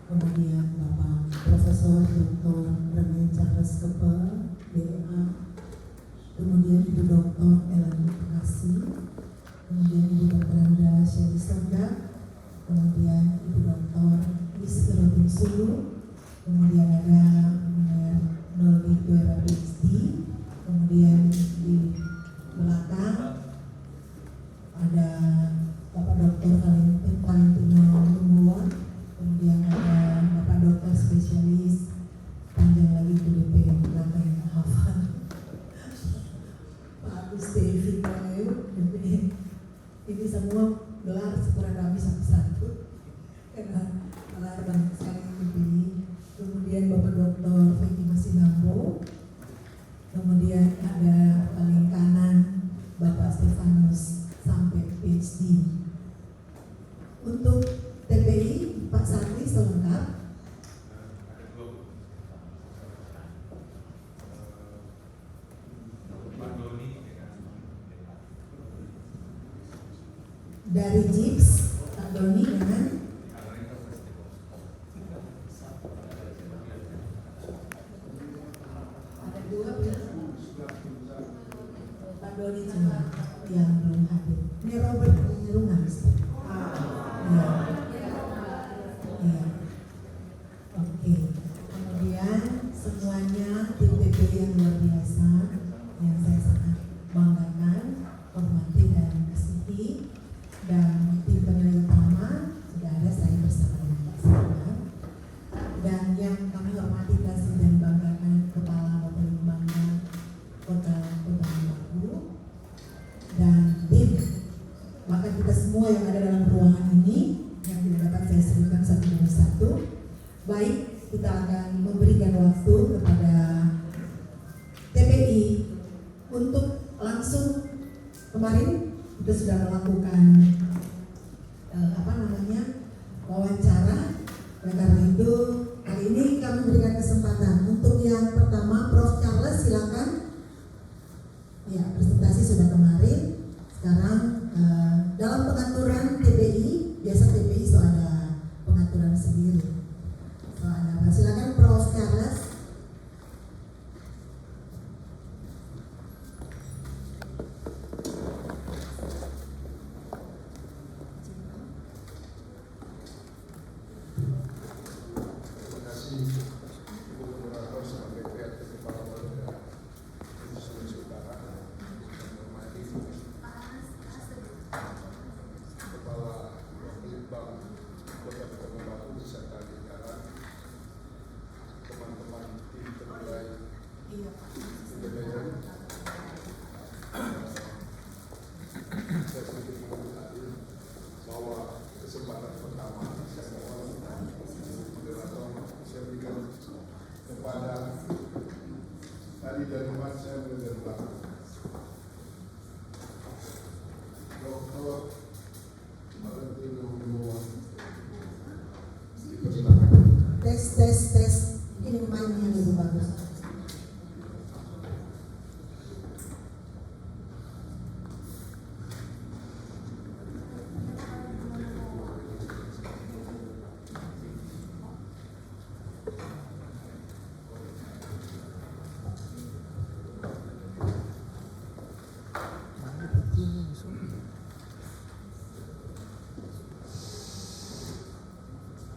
kemudian Bapak Profesor Dr. Rene Charles Keppel, DEA, kemudian Ibu Dr. Ellen Bekasi, kemudian Ibu Dr. Anda Shelly Sonda, kemudian Ibu Dr. Rizky Robinsulu, kemudian ada Nolly Tuera PhD, kemudian di belakang ada Bapak Dr. Valentino Lumbuan, kemudian ada Bapak Dokter spesialis, panjang lagi PDP belakang yang hafal, Pak Agus Devi Kaneu. Ini semua gelar kurang lebih satu-satu karena gelar banyak sekali yang dipilih. Kemudian Bapak Dr. Fethi Masinambo, kemudian ada paling kanan Bapak Stefanus sampai PhD. Untuk TPI Pak Satri selengkap. Dari JIPS Pak Doni dengan ada dua Pak Doni cuma yang belum hadir. Ini Robert Nyerungan. Iya. Iya. Oke. Kemudian semuanya tim TPI yang luar biasa yang saya sangat banggakan, hormati dan kasihi. Dan tim penilai utama sudah ada saya bersama dengan Pak Sarman, dan yang kami hormati kasih dan banggakan Kepala Bapak Lembaga Kota Batu, dan tim, maka kita semua yang ada dalam ruangan ini yang tidak dapat saya sebutkan satu demi satu. Baik, kita akan memberikan waktu kepada TPI untuk langsung. Kemarin kita sudah melakukan wawancara. Oleh karena itu hari ini kami berikan kesempatan untuk yang pertama, Prof. Charles, silakan. Ya, presentasi sudah kemarin. Sekarang dalam pengaturan TPI, biasa TPI itu ada pengaturan sendiri. Silakan Prof. Charles. Tes. Ini mainnya lebih bagus.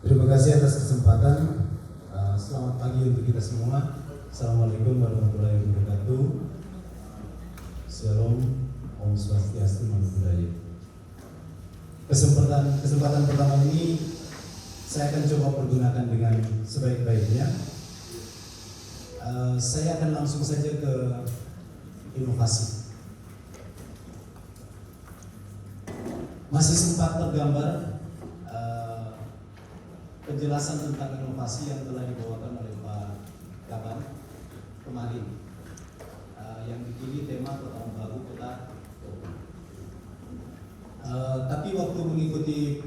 Terima kasih atas kesempatan. Selamat pagi untuk kita semua. Assalamualaikum warahmatullahi wabarakatuh. Shalom, Om Swastiastu, Namo Buddhaya. Kesempatan pertama ini saya akan coba pergunakan dengan sebaik-baiknya. Saya akan langsung saja ke inovasi. Masih sempat tergambar penjelasan tentang inovasi yang telah dibawakan oleh Pak Kaban kemarin, yang dipilih tema Tahun Baru Kota. Tapi waktu mengikuti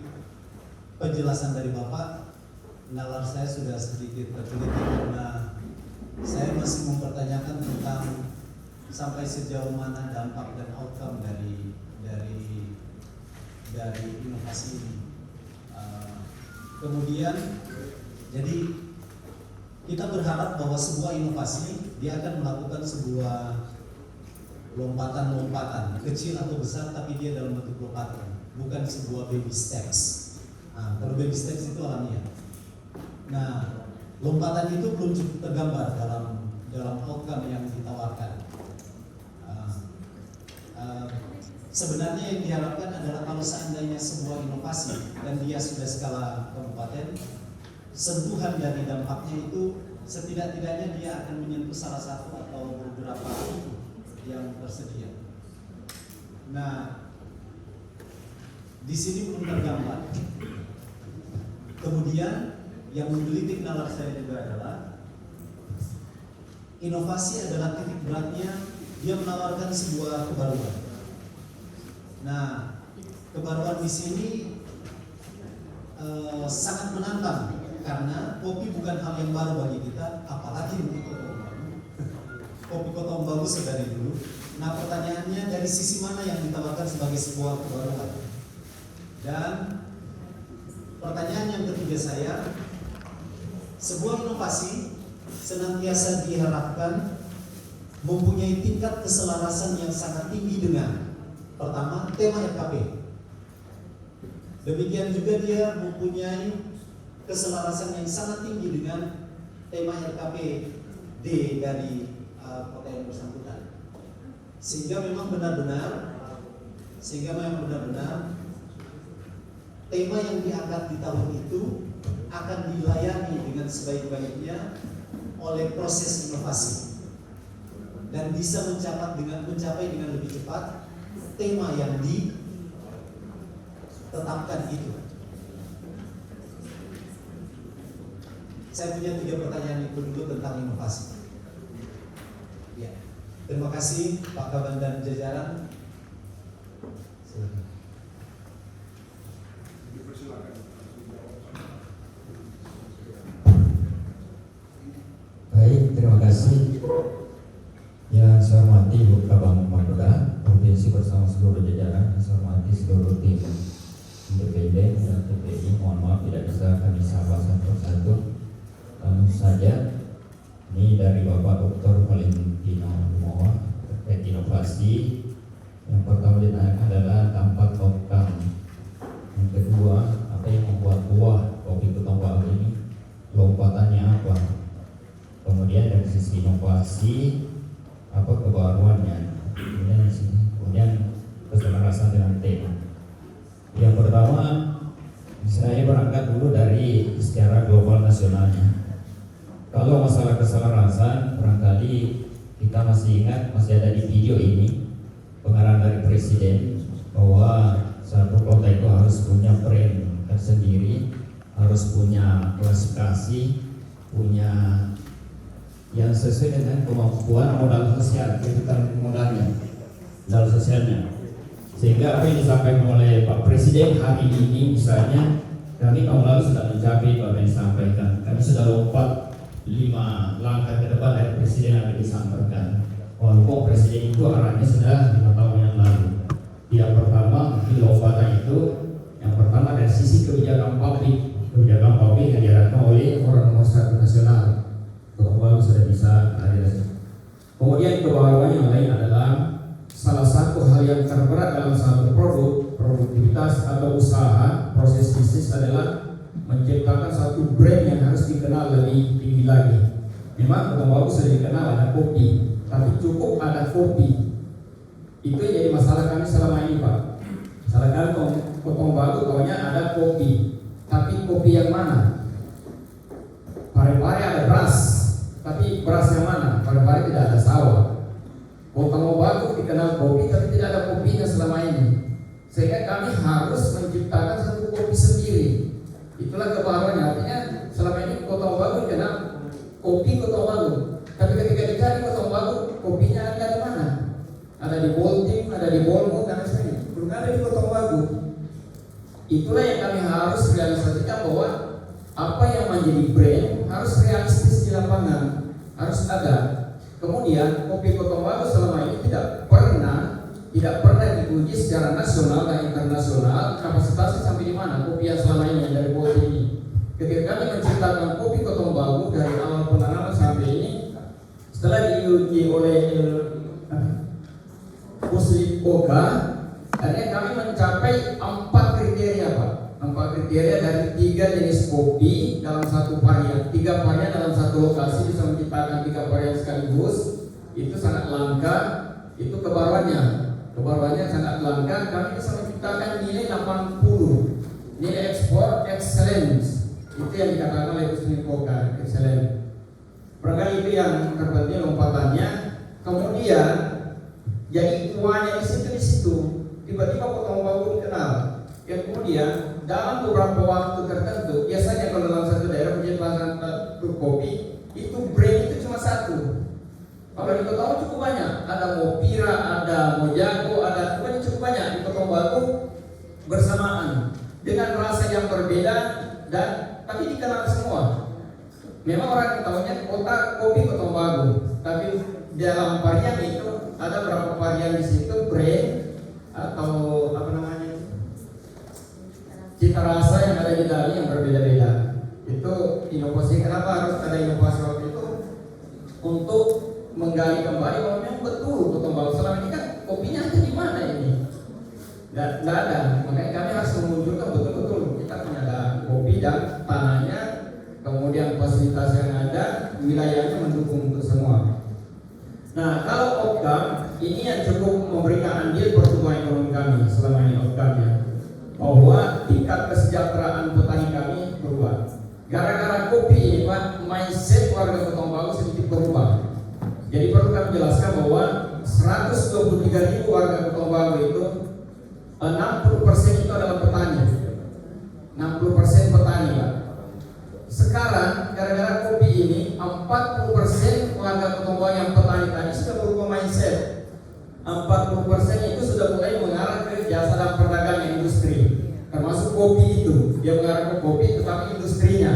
penjelasan dari Bapak, nalar saya sudah sedikit tergelitik karena saya masih mempertanyakan tentang sampai sejauh mana dampak dan outcome dari inovasi ini. Kemudian Jadi kita berharap bahwa sebuah inovasi dia akan melakukan sebuah lompatan-lompatan kecil atau besar, tapi dia dalam bentuk lompatan, bukan sebuah baby steps. Nah, kalau baby steps itu alamiah. Nah, lompatan itu belum cukup tergambar dalam outcome yang ditawarkan. Sebenarnya yang diharapkan adalah kalau seandainya sebuah inovasi dan dia sudah skala kabupaten, sentuhan dari dampaknya itu setidak-tidaknya dia akan menyentuh salah satu atau beberapa yang tersedia. Nah, di sini belum tergambar. Kemudian yang menggelitik nalar saya juga adalah inovasi adalah titik beratnya dia menawarkan sebuah kebaruan. Nah, kebaruan di sini sangat menantang karena kopi bukan hal yang baru bagi kita, apalagi untuk Kotong Baru. Kopi Kotong Baru sudah dari dulu. Nah, pertanyaannya dari sisi mana yang ditawarkan sebagai sebuah kebaruan? Dan pertanyaan yang ketiga saya, sebuah inovasi senantiasa diharapkan mempunyai tingkat keselarasan yang sangat tinggi dengan pertama, tema RKP. Demikian juga dia mempunyai keselarasan yang sangat tinggi dengan tema RKP D dari kota yang bersangkutan. Sehingga memang benar-benar tema yang diangkat di tahun itu akan dilayani dengan sebaik-baiknya oleh proses inovasi dan bisa mencapai dengan lebih cepat tema yang ditetapkan itu. Saya punya 3 pertanyaan itu dulu tentang inovasi. Ya, terima kasih Pak Kaban dan jajaran. Baik, terima kasih. Yang saya hormati Bu Kabang Madura Provinsi bersama seluruh jajaran, yang saya hormati seluruh tim DPD dan TPI. Mohon maaf tidak bisa kami sapa satu persatu. Langsung saja, ini dari Bapak Dr. Valentino Lumowa terkait inovasi. Yang pertama ditanyakan adalah dampak outcome. Yang kedua, apa yang membuat buah kopi Kotong Baru ini lompatannya apa? Kemudian dari sisi inovasi, apa kebaruannya? Kemudian keselarasan dengan tema. Yang pertama, saya berangkat dulu dari secara global nasionalnya. Kalau masalah keselarasan, barangkali kita masih ingat, masih ada di video ini pengarahan dari Presiden bahwa satu kota itu harus punya brand tersendiri, harus punya klasifikasi, punya yang sesuai dengan kemampuan modal sosial, kebutuhan modalnya, modal sosialnya. Sehingga apa yang disampaikan oleh Pak Presiden hari ini misalnya, kami tahun lalu sudah mencapai apa yang disampaikan. Kami sudah lompat 5 langkah ke depan dari Presiden yang disampaikan. Walaupun Presiden itu arahnya sudah 5 tahun yang lalu. Yang pertama, mungkin lompatan itu, yang pertama dari sisi kebijakan publik yang diarahkan oleh orang nomor 1 nasional. Kotong Baru sudah bisa hadir. Kemudian kebaruan yang lain adalah salah satu hal yang terberat dalam satu produktivitas atau usaha, proses bisnis adalah menciptakan satu brand yang harus dikenal lebih tinggi lagi. Memang Kotong Baru sudah dikenal ada kopi, tapi cukup ada kopi. Itu yang jadi masalah kami selama ini, Pak. Masalah kami Kotong Baru tahunya ada kopi, tapi kopi yang mana? Pare-pare ada beras, tapi beras yang mana? Pare-pare tidak ada sawah. Kotong Baru dikenal kopi, tapi tidak ada kopinya selama ini. Sehingga kami harus menciptakan satu kopi sendiri. Itulah kebaruannya. Artinya selama ini Kotong Baru dikenal kopi Kotong Baru, tapi ketika dicari Kotong Baru, kopinya ada di mana? Ada di Bolting, ada di Bolmo, dan sebagainya. Belum ada di Kotong Baru. Itulah yang kami harus realisasikan bahwa apa yang menjadi brand harus realistis di lapangan, harus ada. Kemudian kopi Kotong Baru selama ini tidak pernah diuji secara nasional dan internasional. Kapasitasnya sampai di mana kopi yang selama ini dari Bolting ini? Ketika kami menciptakan kopi Kotong Bagu dari awal penanaman sampai ini, setelah diuji oleh Puslit Oka, akhirnya kami mencapai 4 kriteria Pak. 4 kriteria dari 3 jenis kopi dalam satu varian. 3 varian dalam satu lokasi bisa menciptakan 3 varian sekaligus. Itu sangat langka. Itu kebaruannya sangat langka. Kami bisa menciptakan nilai 80, nilai ekspor excellence. Itu yang dikatakan oleh Puslit Oka, excellent. Barangkali itu yang terpenting lompatannya. Kemudian jadi tuanya di situ tiba-tiba Kotong Bagu dikenal. Yang kemudian dalam beberapa waktu tertentu, biasanya kalau dalam satu daerah punya satu kopi, itu brand itu cuma satu. Kalau di Kotong Bagu cukup banyak, ada Mopira, ada Mojako, ada cukup banyak di Kotong Bagu bersamaan dengan rasa yang berbeda dan tapi dikenal semua. Memang orang tahunya kota kopi Kotong Bagu, tapi dalam varian itu ada berapa varian di situ brand atau apa namanya cita rasa yang ada di dalamnya yang berbeda-beda. Itu inovasi. Kenapa harus ada inovasi waktu itu? Untuk menggali kembali bahwa memang betul Kotong Bagu selama ini kan kopinya ada di mana ini? Nggak ada. Makanya kami harus menunjukkan betul-betul kita punya ada kopi dan tanahnya, kemudian fasilitas yang ada, wilayahnya mendukung untuk semua. Nah, kalau Opcam ini yang cukup memberikan andil pertumbuhan ekonomi kami selama ini Opcamnya, bahwa tingkat kesejahteraan petani kami berubah. Gara-gara kopi ini Pak, mindset warga Kotong Bagu sedikit berubah. Jadi perlu kami jelaskan bahwa 123.000 warga Kotong Bagu itu 60% itu adalah petani. 60% petani Pak. Sekarang gara-gara kopi ini 40% warga Kotong Bagu yang petani tadi sudah berubah mindset. 40% itu sudah mulai mengarah ke jasa dan perdagangan industri, termasuk kopi itu. Dia mengarah ke kopi tetapi industrinya.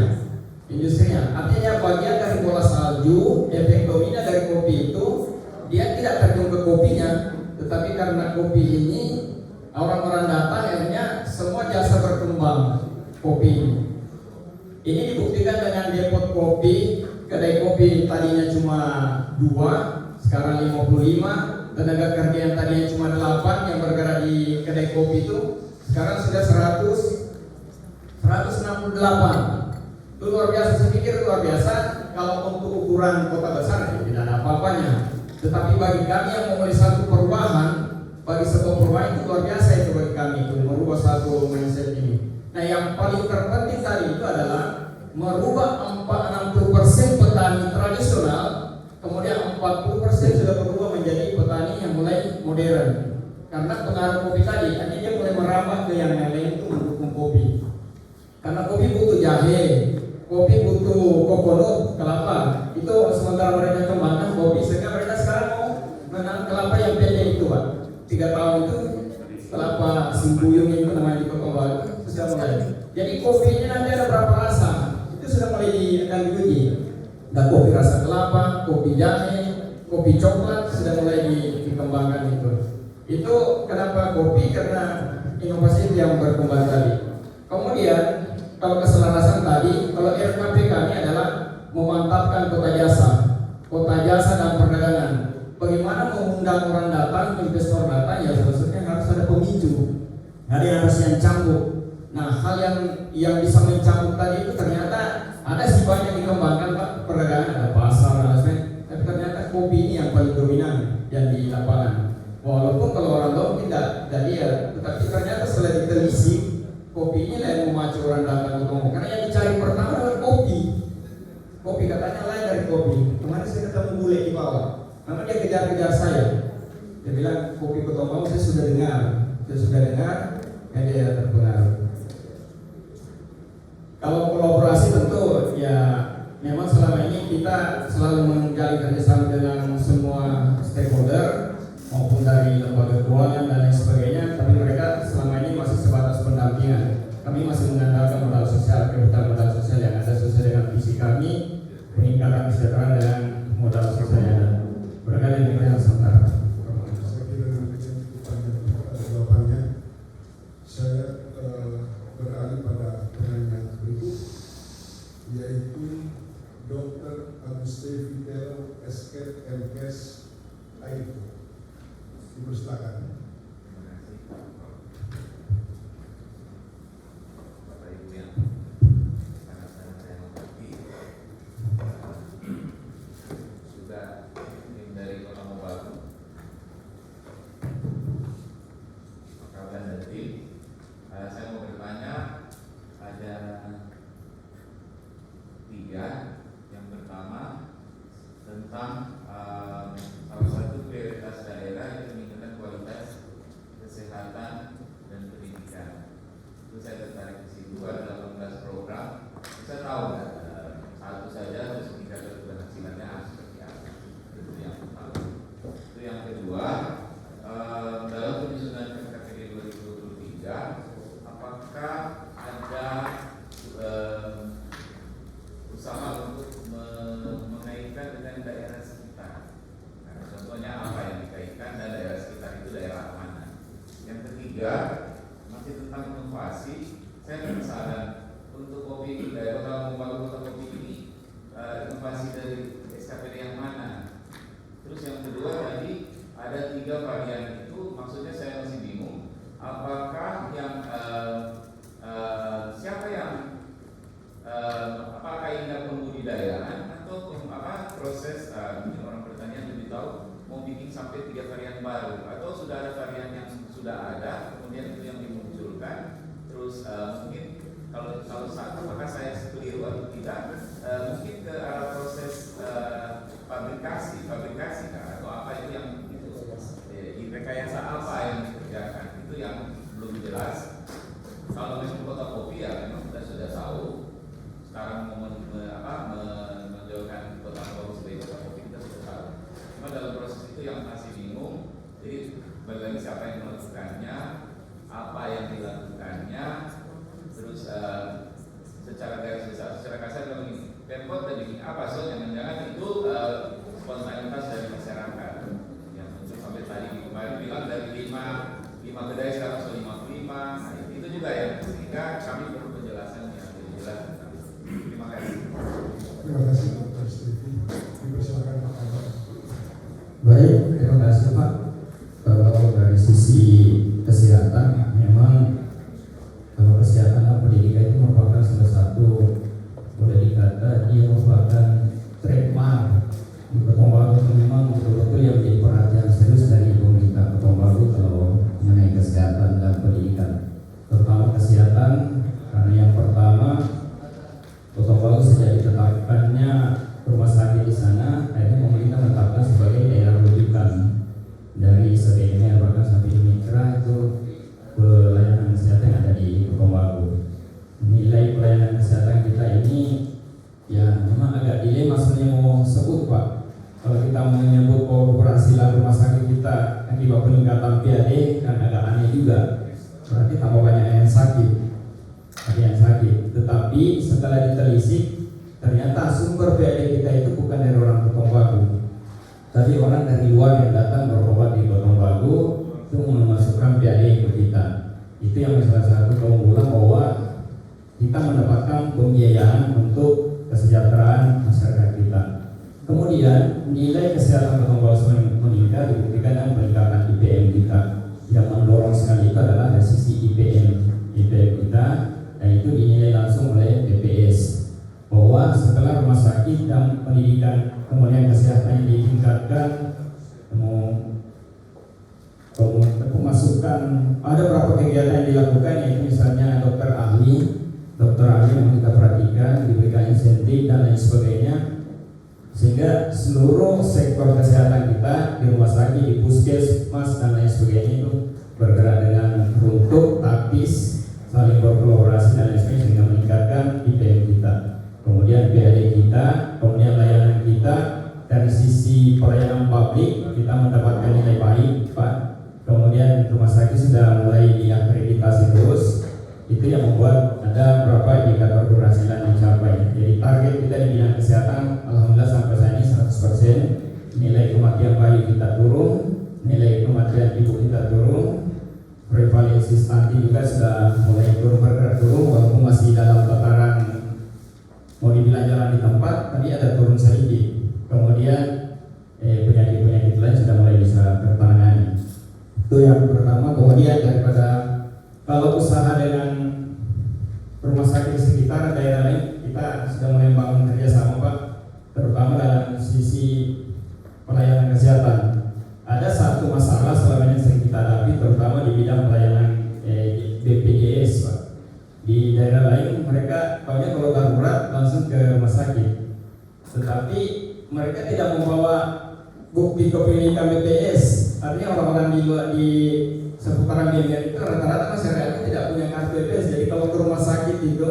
Artinya bagian dari bola salju, efek domino dari kopi itu dia tidak terjun ke kopinya, tetapi karena kopi ini orang-orang datang akhirnya semua jasa berkembang kopi ini. Ini dibuktikan dengan depot kopi, kedai kopi tadinya cuma 2, sekarang 55, tenaga kerja yang tadinya cuma 8 yang bergerak di kedai kopi itu sekarang sudah 168. Itu luar biasa, saya pikir luar biasa. Kalau untuk ukuran kota besar ya tidak ada apa-apanya. Tetapi bagi kami yang memulai satu perubahan, bagi sebuah perubahan itu luar biasa itu bagi kami itu merubah satu mindset ini. Nah, yang paling terpenting tadi itu adalah merubah 60% petani tradisional, kemudian 40% sudah berubah menjadi petani yang mulai modern. Karena pengaruh kopi tadi, artinya dia mulai merambah ke yang lain itu mendukung kopi. Karena kopi butuh jahe, kopi butuh kokonut, kelapa. Itu sementara mereka kembangkan kopi, sehingga mereka sekarang mau menanam kelapa yang pendek itu Pak. 3 tahun itu kelapa simbuyung itu namanya di Kotong Bagu itu sudah mulai. Jadi kopinya nanti ada berapa rasa? Itu sudah mulai akan diuji. Ada kopi rasa kelapa, kopi jahe, kopi coklat sudah mulai dikembangkan itu. Itu kenapa kopi? Karena inovasi yang berkembang tadi. Kemudian kalau keselarasan tadi, kalau RKP kami adalah memantapkan kota jasa dan perdagangan. Bagaimana mengundang orang datang, investor datang, ya sebenarnya harus ada pemicu, ada yang harus yang cambuk. Nah, hal yang bisa mencambuk tadi itu ternyata ada sih banyak dikembangkan Pak, perdagangan, ada pasar, ada sebagainya. Tapi ternyata kopi ini yang paling dominan yang di lapangan. Walaupun kalau orang tahu tidak lihat, tetapi ternyata setelah ditelisik, kopi ini lah yang memacu orang datang ke Kongo. Karena yang dicari pertama adalah kopi. Kopi katanya lain dari kopi. Kemarin saya ketemu bule di bawah. Karena dia kejar-kejar saya. Dia bilang kopi Kotong Bagu saya sudah dengar, dan dia terpengaruh. Kalau kolaborasi tentu ya memang selama ini kita selalu menjalin kerjasama dengan semua stakeholder maupun dari lembaga keuangan dan lain sebagainya, tapi mereka selama ini masih sebatas pendampingan. Kami masih mengandalkan modal sosial, kapital modal sosial yang ada sesuai dengan visi kami, peningkatan kesejahteraan dan modal sosial yang ada. Berkali demikian sementara. Saya kira jawabannya. Saya beralih pada pertanyaan berikut. yaitu Dr. Aguste Fidel Esket MKes Aiko. Dipersilakan. Bapak Ibu yang sangat saya hormati, sudah tim dari Kota Mobagu, Kapten dan tim, saya mau bertanya ada 3. Yang pertama tentang salah satu prioritas daerah itu meningkatkan kualitas kesehatan dan pendidikan. Itu saya tertarik di situ, ada 18 program. Bisa tahu nggak satu saja terus indikator keberhasilannya seperti apa? Itu yang pertama. Itu yang kedua, dalam penyusunan KKD 2023, apakah ada usaha untuk mengaitkan dengan daerah sekitar? Nah, contohnya apa yang dikaitkan dan daerah sekitar itu daerah mana? Yang ketiga, masih tentang inovasi. Saya penasaran untuk kopi di daerah Kota Mobagu, Kota Kopi ini inovasi dari SKPD yang mana? Terus yang kedua tadi ada 3 varian itu, maksudnya saya masih bingung. Apakah yang siapa yang apakah ini pembudidayaan atau proses mungkin orang bertanya lebih tahu mau bikin sampai 3 varian baru atau sudah ada varian yang sudah ada kemudian itu yang dimunculkan terus mungkin kalau apakah saya keliru atau tidak mungkin ke arah proses fabrikasi kan atau apa itu yang rekayasa apa yang dikerjakan itu yang belum jelas. Kalau memang Kota Kopi ya memang kita sudah tahu sekarang mau menjauhkan Kota Mobagu sebagai Kota Kopi kita sudah tahu. Cuma dalam proses itu yang masih bingung. Jadi bagaimana siapa yang melakukannya, apa yang dilakukannya, terus secara garis besar, secara kasar kalau begini, Pemkot dan bikin apa jangan-jangan itu spontanitas dari masyarakat yang muncul sampai tadi kemarin bilang dari 5 kedai sekarang sudah 55. Nah, itu juga ya sehingga kami perlu penjelasan yang lebih jelas. Terima kasih. Terima kasih Dr. Stevi. Dipersilakan Pak Kabar. Baik, terima kasih Pak. Kalau dari sisi kesehatan, memang kalau kesehatan dan pendidikan itu merupakan salah satu, boleh dikata dia merupakan trademark di Kota Mobagu. Itu memang betul-betul yang menjadi perhatian serius dari pemerintah Kota Mobagu kalau mengenai kesehatan dan pendidikan, terutama kesehatan, karena yang pertama Kota Mobagu sejak ditetapkannya rumah sakit di sana, akhirnya pemerintah menetapkan sebagai daerah rujukan dari sebelumnya bahkan sampai di Mitra itu pelayanan kesehatan yang ada di Kota Mobagu. Nilai pelayanan kesehatan kita ini ya memang agak dilema sebenarnya mau sebut Pak. Kalau kita menyebut keberhasilan rumah sakit kita akibat peningkatan PAD kan agak aneh juga. Berarti tambah banyak yang sakit. Ada yang sakit. Tetapi setelah ditelisik ternyata sumber PAD kita itu bukan dari orang Kota Mobagu, tapi orang dari luar yang datang berobat di Kota Mobagu itu memasukkan PAD ke kita. Itu yang salah satu keunggulan bahwa kita mendapatkan pembiayaan untuk kesejahteraan masyarakat kita. Kemudian nilai kesehatan Kota Mobagu meningkat dibuktikan dengan peningkatan IPM kita. Yang mendorong sekali itu adalah dari sisi IPM kita, dan itu dinilai langsung oleh BPS bahwa setelah rumah sakit dan pendidikan kemudian kesehatan yang ditingkatkan, pemasukan ada beberapa kegiatan yang dilakukan, yaitu misalnya dokter ahli yang kita perhatikan diberikan insentif dan lain sebagainya, sehingga seluruh sektor kesehatan kita di rumah sakit, di puskesmas dan lain sebagainya itu bergerak dengan runtuh, taktis, saling berkolaborasi dan lain sebagainya sehingga meningkatkan IPM kita. Kemudian PAD kita, kemudian layanan kita dari sisi pelayanan publik kita mendapatkan nilai baik Pak. Kemudian rumah sakit sudah mulai diakreditasi terus. Itu yang membuat ada beberapa indikator keberhasilan dicapai. Jadi target kita di bidang kesehatan alhamdulillah sampai saat ini 100%. Nilai kematian bayi kita turun, nilai kematian ibu kita turun, prevalensi stunting juga sudah mulai bergerak turun walaupun masih dalam tataran mau dibilang jalan di tempat, tadi ada turun sedikit. Kemudian penyakit-penyakit lain sudah mulai bisa tertangani. Itu yang pertama. Kemudian daripada kalau usaha dengan rumah sakit di sekitar daerah lain, kita sudah mulai membangun kerjasama Pak, terutama dalam sisi pelayanan kesehatan. Ada satu masalah selama ini sering kita hadapi, terutama di bidang pelayanan BPJS Pak. Di daerah lain mereka taunya kalau darurat langsung ke rumah sakit, tetapi mereka tidak membawa bukti kepemilikan BPJS. Artinya orang-orang di seputaran Bimbingan itu rata-rata masyarakat tidak punya kartu BPJS. Jadi kalau ke rumah sakit itu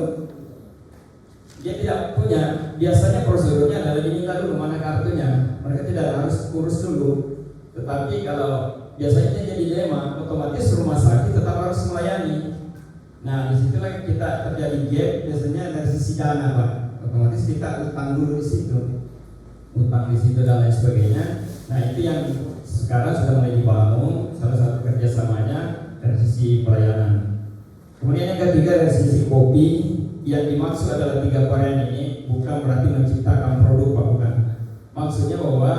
dia tidak punya. Biasanya prosedurnya adalah diminta dulu mana kartunya. Mereka tidak harus urus dulu. Tetapi kalau biasanya jadi dilema, otomatis rumah sakit tetap harus melayani. Nah, disitulah kita terjadi gap biasanya dari sisi dana Pak. Otomatis kita utang dulu di situ, utang di situ dan lain sebagainya. Nah, itu yang sekarang sudah mulai dibangun, salah satu kerjasamanya dari sisi pelayanan. Kemudian yang ketiga dari sisi kopi, yang dimaksud adalah 3 varian ini bukan berarti menciptakan produk Pak, bukan. Maksudnya bahwa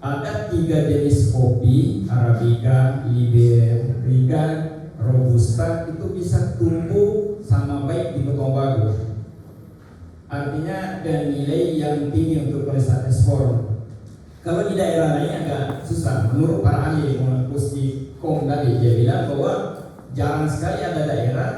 ada 3 jenis kopi, Arabica, Liberica, Robusta, itu bisa tumbuh sama baik di Tobago. Artinya dan nilai yang tinggi untuk pelestarian ekspor. Kalau di daerah lain agak susah. Menurut para ahli Pusdikom tadi, dia bilang bahwa jarang sekali ada daerah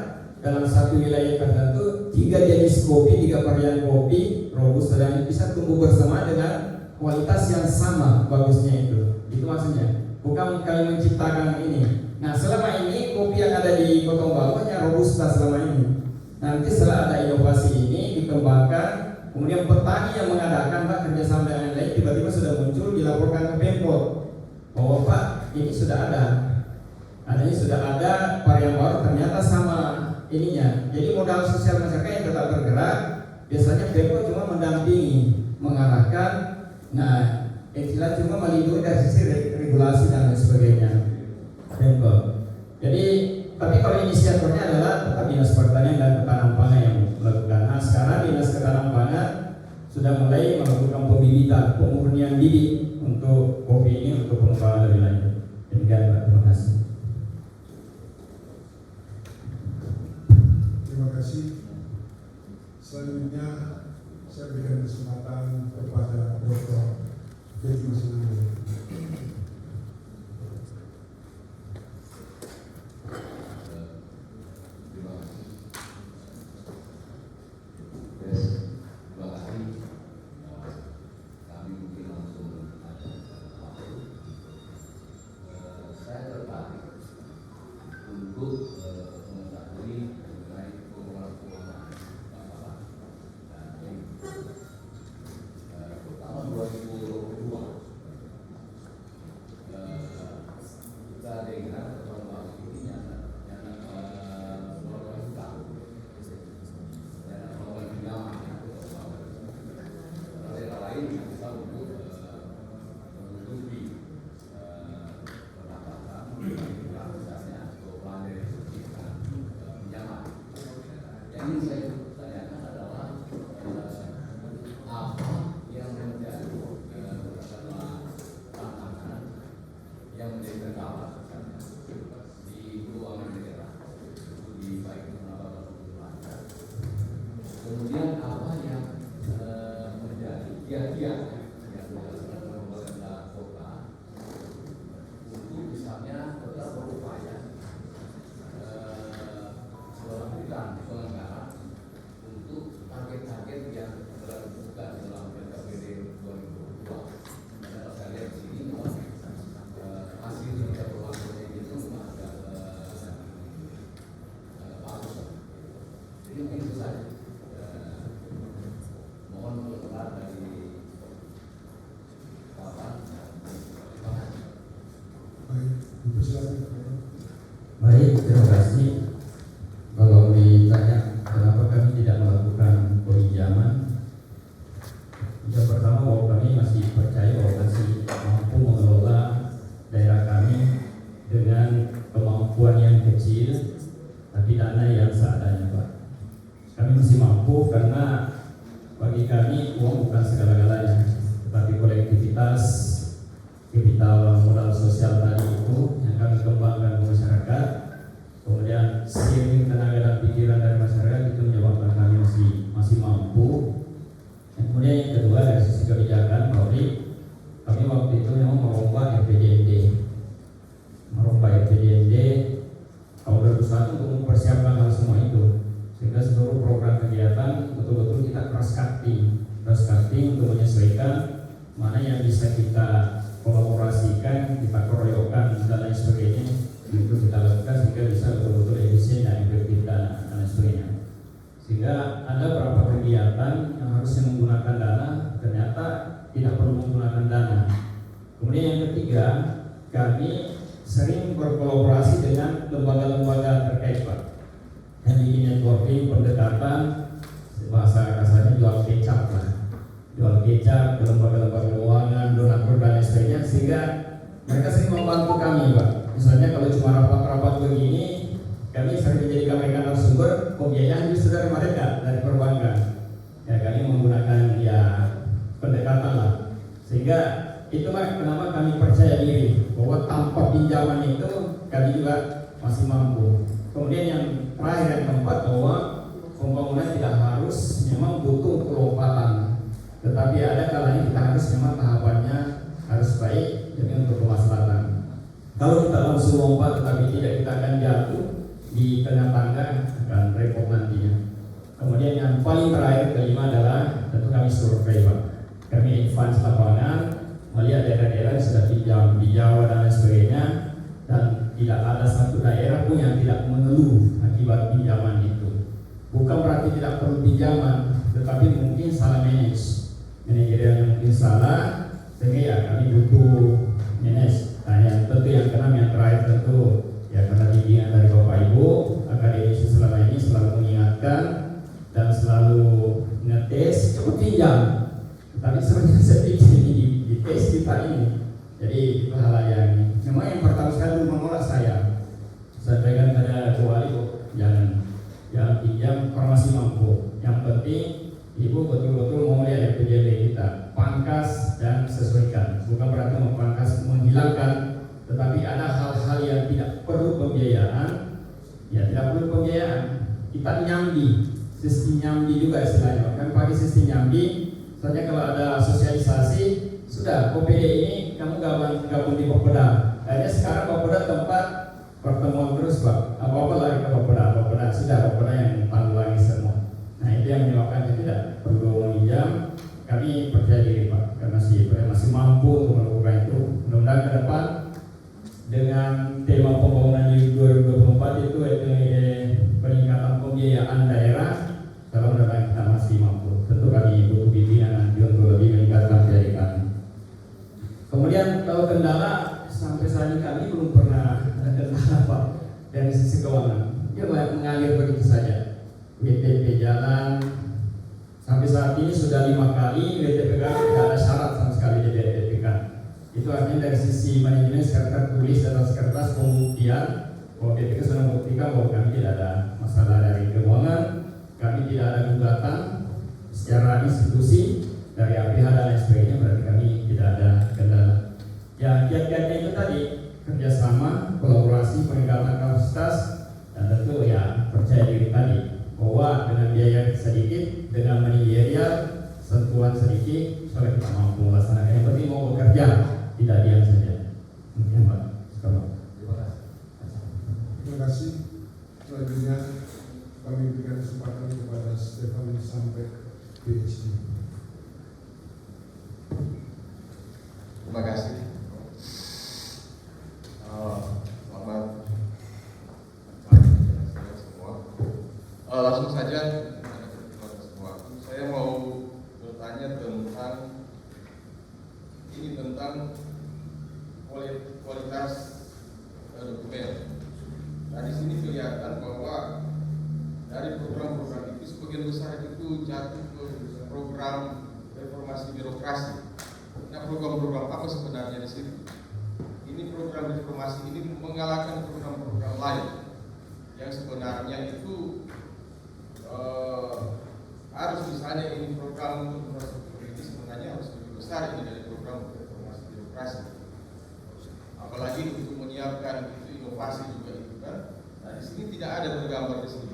dalam satu wilayah tertentu 3 jenis kopi, 3 varian kopi, Robusta dan bisa tumbuh bersama dengan kualitas yang sama bagusnya itu. Itu maksudnya. Bukan kami menciptakan ini. Nah, selama ini kopi yang ada di Gotong Baru hanya Robusta selama ini. Nanti setelah ada inovasi ini dikembangkan, kemudian petani yang mengadakan Pak kerjasama dengan lain tiba-tiba sudah muncul dilaporkan ke Pemkot bahwa Pak ini sudah ada, adanya sudah ada varian baru ternyata sama ininya. Jadi modal sosial masyarakat yang tetap bergerak, biasanya Pemkot cuma mendampingi, mengarahkan. Nah, istilah cuma melindungi dari sisi regulasi dan lain sebagainya. Pemkot. Jadi tapi kalau inisiatornya adalah tetap Dinas Pertanian dan Ketahanan Pangan yang melakukan. Nah, sekarang Dinas Ketahanan Pangan sudah mulai melakukan pembibitan, pemurnian bibit untuk kopi ini untuk pengembangan lebih lanjut. Demikian Pak, terima kasih. Terima kasih. Selanjutnya saya berikan kesempatan kepada Dr. Betty Masinanggo. Baik, terima kasih. Kalau ditanya kenapa kami tidak melakukan pinjaman, yang pertama bahwa kami masih percaya bahwa masih mampu mengelola daerah kami dengan kemampuan yang kecil, tapi dana yang seadanya Pak. Kami masih mampu karena bagi kami uang bukan segala-galanya, tetapi kolektivitas, kapital modal sosial tadi itu yang kami kembangkan ke masyarakat. Kemudian sharing tenaga dan pikiran dari masyarakat itu menyebabkan kami masih mampu. Dan kemudian yang kedua dari sisi kebijakan, kami waktu itu memang merombak RPJMD tahun 2001 untuk mempersiapkan hal semua itu, sehingga seluruh program kegiatan betul-betul kita cross cutting untuk menyesuaikan mana yang bisa kita kolaborasikan, kita keroyokan dan lain sebagainya, itu kita lakukan sehingga bisa betul-betul efisien dan efektif dan lain sebagainya. Sehingga ada beberapa kegiatan yang harusnya menggunakan dana ternyata tidak perlu menggunakan dana. Kemudian yang ketiga, kami sering berkolaborasi dengan lembaga-lembaga terkait, Pak, yang bikin networking, pendekatan, bahasa kasarnya jual kecap ke lembaga-lembaga keuangan, donatur dan sebagainya, sehingga mereka sering membantu kami, Pak. Misalnya kalau cuma rapat-rapat begini, kami sering menjadikan mereka narasumber, pembiayaan justru dari mereka, dari perbankan. Ya, kami menggunakan pendekatan lah, sehingga itulah kenapa kami percaya diri bahwa tanpa pinjaman itu kami juga masih mampu. Kemudian yang terakhir, yang keempat, bahwa pembangunan tidak harus memang butuh kelompatan, tetapi ada kalanya kita harus memang tahapannya harus baik demi untuk kemaslahatan. Kalau kita langsung lompat tetapi tidak, kita akan jatuh di tengah tangga, akan repot nantinya. Kemudian yang paling terakhir, kelima, adalah tentu kami survei, Pak. Kami advance lapangan, melihat daerah-daerah yang sudah pinjam di Jawa dan lain sebagainya, dan tidak ada satu daerah pun yang tidak mengeluh akibat pinjaman itu. Bukan berarti tidak perlu pinjaman, tetapi mungkin salah manajerialnya mungkin salah, sehingga ya kami butuh manage. Nah, yang tentu yang keenam, yang terakhir tentu ya karena bimbingan dari Bapak Ibu, akademisi selama ini selalu mengingatkan dan selalu ngetes, coba pinjam. Tapi sebenarnya sedikit di tes kita ini. Jadi itu hal yang memang yang pertama sekali menolak saya sampaikan pada Bu Ali, jangan pinjam kalau masih mampu. Yang penting Ibu betul-betul mau lihat RPJMD kita, pangkas dan sesuaikan. Bukan berarti memangkas, menghilangkan, tetapi ada hal-hal yang tidak perlu pembiayaan. Ya, tidak perlu pembiayaan. Kita nyambi, sistem nyambi juga istilahnya. Kan pakai sistem nyambi. Soalnya kalau ada sosialisasi, sudah OPD ini kamu gabung di Bapeda. Akhirnya sekarang Bapeda tempat pertemuan terus, Pak. Apa-apa lari ke Bapeda sudah Bapeda yang tanggulangi semua. Nah, itu yang menyebabkan tidak perlu meminjam. Kami percaya diri, Pak, karena masih mampu untuk melakukan itu. Mudah-mudahan ke depan dengan tema pembangunan di 2024 itu peningkatan pembiayaan daerah, kalau mudah-mudahan kita masih mampu. Tentu kami butuh bimbingan nanti untuk lebih meningkatkan dari kami. Kemudian kalau kendala, sampai saat ini kami belum pernah ada kendala, Pak, dari sisi keuangan. Dia banyak mengalir begitu saja. WTP jalan sampai saat ini sudah 5 kali WTP kan, tidak ada syarat sama sekali di WTP kan. Itu artinya dari sisi manajemen sekretaris tulis dan sekretaris pembuktian bahwa WTP sudah membuktikan bahwa kami tidak ada masalah dari keuangan, kami tidak ada gugatan secara institusi dari APH dan lain sebagainya, berarti kami tidak ada kendala. Ya, kiat-kiatnya itu tadi kerjasama, kolaborasi, peningkatan kapasitas, dan tentu ya percaya diri tadi bahwa dengan biaya sedikit, dengan manajerial sentuhan sedikit, soalnya kita mampu melaksanakan. Yang penting mau bekerja, tidak diam saja. Mungkin Pak. Terima kasih. Selanjutnya kami berikan kesempatan kepada Stefan sampai PhD. Terima kasih. Selamat pagi semua. Langsung saja kepada semua. Saya mau bertanya tentang kualitas dokumen. Nah, di sini kelihatan bahwa dari program-program itu sebagian besar itu jatuh ke program reformasi birokrasi. Nah, program-program apa sebenarnya di sini? Ini program reformasi ini mengalahkan program-program lain yang sebenarnya itu harus misalnya ini program untuk infrastruktur ini sebenarnya harus lebih besar ini dari program reformasi birokrasi. Apalagi untuk menyiapkan itu inovasi juga itu kan. Nah di sini tidak ada tergambar di sini.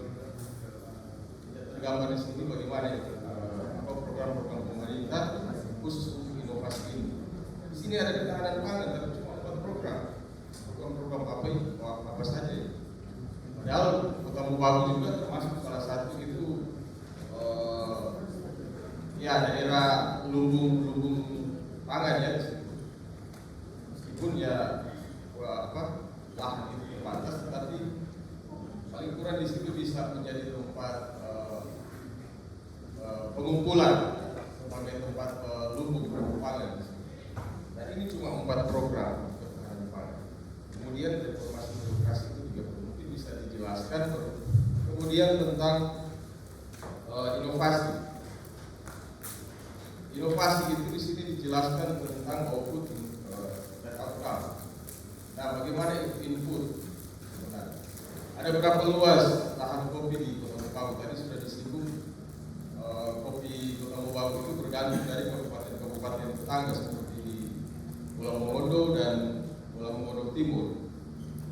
Tidak tergambar di sini bagaimana itu program-program pemerintah khusus untuk inovasi ini. Di sini ada ketahanan pangan, tapi cuma 4 program. Program apa saja ya. Padahal Kota Mobagu juga termasuk salah satu itu ya daerah lumbung pangan ya. Meskipun ya lahan itu terbatas, tetapi paling kurang di situ bisa menjadi tempat pengumpulan sebagai tempat lumbung pangan. Dan ini cuma 4 program ketahanan pangan. Kemudian reformasi birokrasi itu juga mungkin bisa dijelaskan. Kemudian tentang inovasi. Inovasi itu di sini dijelaskan tentang output dan outcome. Nah, bagaimana itu input? Nah, ada berapa luas lahan kopi di Kota Mobagu? Tadi sudah disinggung kopi Kota Mobagu itu bergantung dari kabupaten-kabupaten tetangga seperti di Pulau Mongondo dan Pulau Mongondo Timur.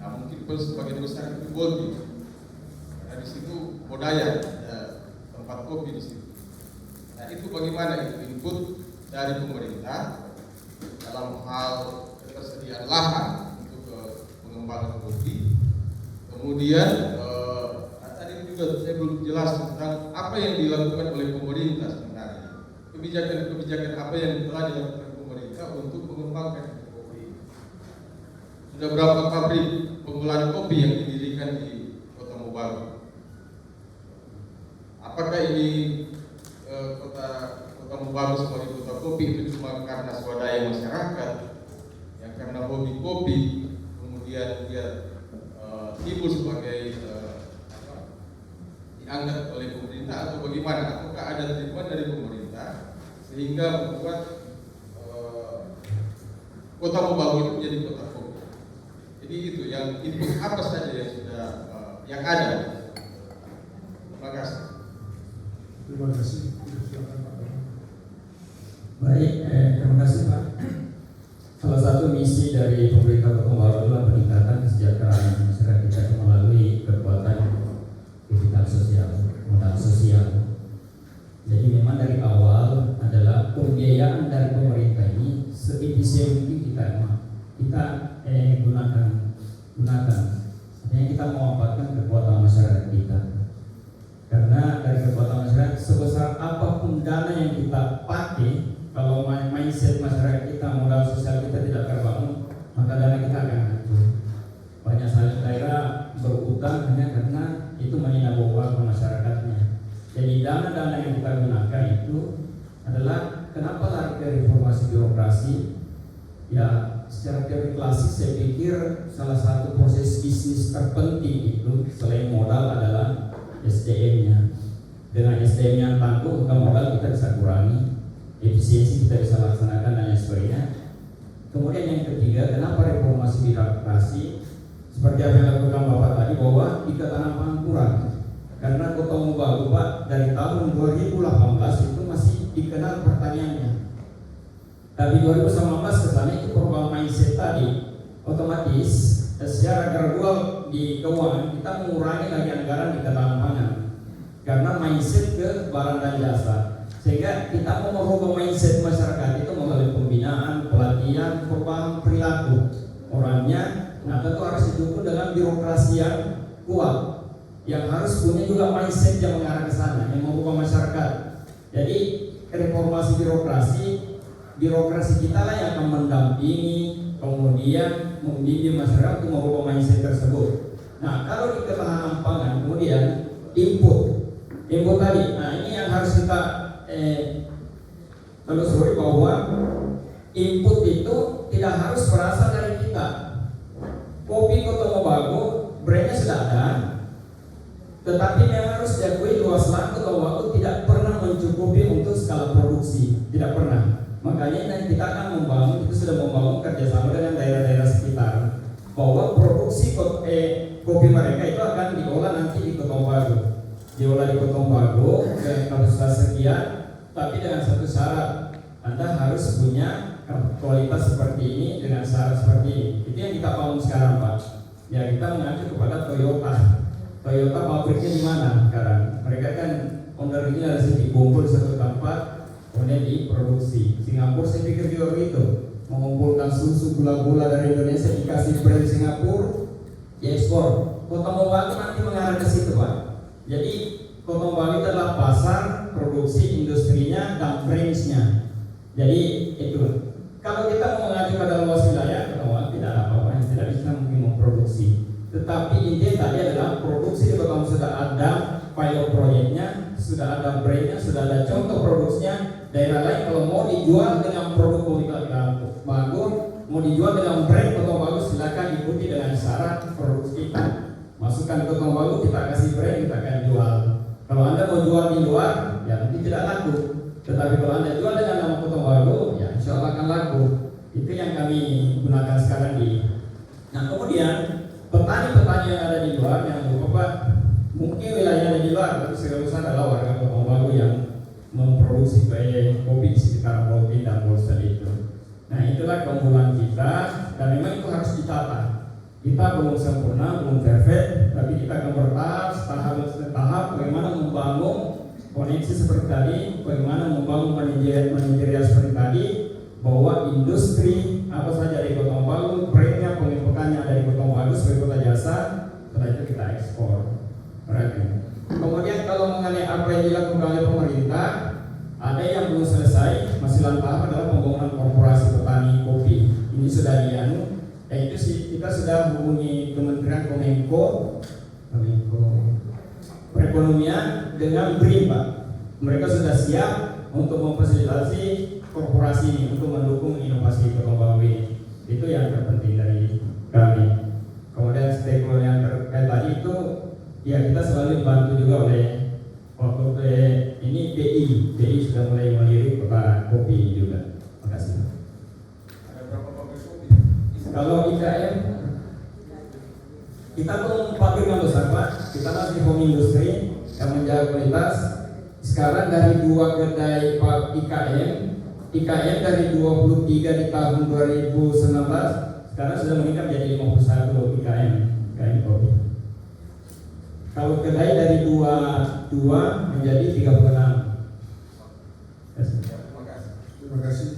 Nah, mungkin sebagian besar itu Boti. Karena di situ Bodaya ada tempat kopi di situ. Nah, itu bagaimana itu input dari pemerintah dalam hal ketersediaan lahan untuk pengembangan kopi. Kemudian tadi juga saya belum jelas tentang apa yang dilakukan oleh pemerintah sebenarnya. Kebijakan-kebijakan apa yang telah dilakukan pemerintah untuk mengembangkan kopi. Sudah berapa pabrik pengolahan kopi yang didirikan di Kota Mobagu? Apakah ini Kota Mobagu sebagai kota kopi itu cuma karena swadaya masyarakat yang karena hobi kopi kemudian dia timbul sebagai dianggap oleh pemerintah atau bagaimana? Apakah ada treatment dari pemerintah sehingga membuat Kota Mobagu itu menjadi kota kopi? Jadi itu yang input apa saja yang sudah yang ada. Terima kasih. Terima kasih. Silakan Pak. Baik, terima kasih Pak. Salah satu misi dari pemerintah Kota Mobagu adalah peningkatan kesejahteraan masyarakat kita melalui kekuatan kapital sosial, modal sosial. Jadi memang dari awal adalah pembiayaan dari pemerintah ini seefisien mungkin kita gunakan. Artinya kita memanfaatkan kekuatan masyarakat kita. Karena dari kekuatan masyarakat sebesar apapun dana yang kita pakai, kalau mindset masyarakat kita, modal sosial kita tidak terbangun, maka dana kita akan hancur. Banyak sekali daerah berutang hanya karena itu meninaboba ke masyarakatnya. Jadi dana-dana yang kita gunakan itu adalah kenapa lari ke reformasi birokrasi? Ya, secara teori klasik saya pikir salah satu proses bisnis terpenting itu selain modal adalah SDM-nya. Dengan SDM yang tangguh, maka modal kita bisa kurangi, efisiensi kita bisa laksanakan dan lain sebagainya. Kemudian yang ketiga, kenapa reformasi birokrasi? Seperti apa yang dilakukan Bapak tadi bahwa di ketahanan pangan kurang. Karena Kota Mobagu Pak dari tahun 2018 itu masih dikenal pertaniannya. Tapi 2019 kesana itu perubahan mindset tadi, otomatis secara gradual di keuangan kita mengurangi lagi anggaran di ketahanan pangan. Karena mindset ke barang dan jasa. Sehingga kita mau merubah mindset masyarakat itu melalui pembinaan, pelatihan, perubahan perilaku orangnya. Nah, tentu harus didukung dengan birokrasi yang kuat, yang harus punya juga mindset yang mengarah ke sana, yang merubah masyarakat. Jadi reformasi birokrasi kita lah yang akan mendampingi, kemudian membimbing masyarakat untuk merubah mindset tersebut. Nah, kalau di ketahanan pangan, kemudian input tadi, nah ini yang harus kita telusuri bahwa input itu tidak harus berasal dari kita. Kopi Kota Mobagu brandnya sudah ada, tetapi yang harus diakui luas lahan Kota Mobagu tidak pernah mencukupi untuk skala produksi, tidak pernah. Makanya kita akan membangun, kita sudah membangun kerjasama dengan daerah-daerah sekitar bahwa produksi kopi mereka itu akan diolah nanti di Kota Mobagu. Diolah di Kota Mobagu dan kapasitas satu syarat, Anda harus punya kualitas seperti ini dengan syarat seperti ini. Itu yang kita bangun sekarang, Pak. Ya, kita mengacu kepada Toyota. Toyota pabriknya di mana sekarang? Mereka kan owner ini harus dikumpul di satu tempat, kemudian diproduksi. Singapura saya pikir juga begitu, mengumpulkan susu gula-gula dari Indonesia dikasih brand Singapura, diekspor. Kota Mobagu nanti mengarah ke situ, Pak. Jadi Kota Mobagu itu adalah pasar, produksi, industrinya, dan branch-nya. Jadi itu. Kalau kita mau mengacu pada luas wilayah, Kota Mobagu tidak ada apa-apa, tidak bisa mungkin memproduksi. Tetapi intinya tadi adalah produksi di Kota Mobagu sudah ada pilot proyeknya, sudah ada brandnya, sudah ada contoh produksinya. Daerah lain kalau mau dijual dengan produk kualitas bagus, mau dijual dengan brand Kota Mobagu, silakan ikuti dengan syarat produk kita. Masukkan ke Kota Mobagu, kita kasih brand, kita akan jual. Kalau Anda mau jual di luar, ya nanti tidak laku. Tetapi kalau Anda jual dengan nama Kota Mobagu, ya insya Allah akan laku. Itu yang kami gunakan sekarang di. Nah kemudian petani-petani yang ada di luar, yang Bapak mungkin wilayahnya di luar, tapi seharusnya adalah warga Kota Mobagu yang memproduksi baik kopi di sekitar Pulau P dan Pulau tadi itu. Nah itulah keunggulan kita, dan memang itu harus ditata. Kita belum sempurna, belum perfect, tapi kita akan bertahap, tahap bagaimana membangun koneksi seperti tadi, bagaimana membangun manajerial seperti tadi, bahwa industri apa saja dari Kota Mobagu, brandnya, pengepokannya dari Kota Mobagu sebagai kota jasa, setelah itu kita ekspor. Kemudian kalau mengenai apa yang dilakukan oleh pemerintah, ada yang belum selesai, masih dalam tahap adalah pembangunan korporasi petani kopi. Ini sudah dianu, itu sih kita sudah menghubungi Kementerian Kominfo Perekonomian dengan BRIN, Pak. Mereka sudah siap untuk memfasilitasi korporasi ini untuk mendukung inovasi Kota Mobagu ini. Itu yang terpenting dari kami. Kemudian stakeholder yang terkait tadi itu, ya kita selalu dibantu juga oleh waktu ini BI sudah mulai melirik kota kopi juga. Terima kasih. Ada berapa pabrik kopi? Kalau IKM kita belum pabrik yang besar, Pak. Kita masih home industry yang menjaga kualitas. Sekarang dari 2 kedai IKM dari 23 di tahun 2019 sekarang sudah meningkat jadi 51 IKM kopi. Kalau kedai dari 22 menjadi 36. Terima kasih.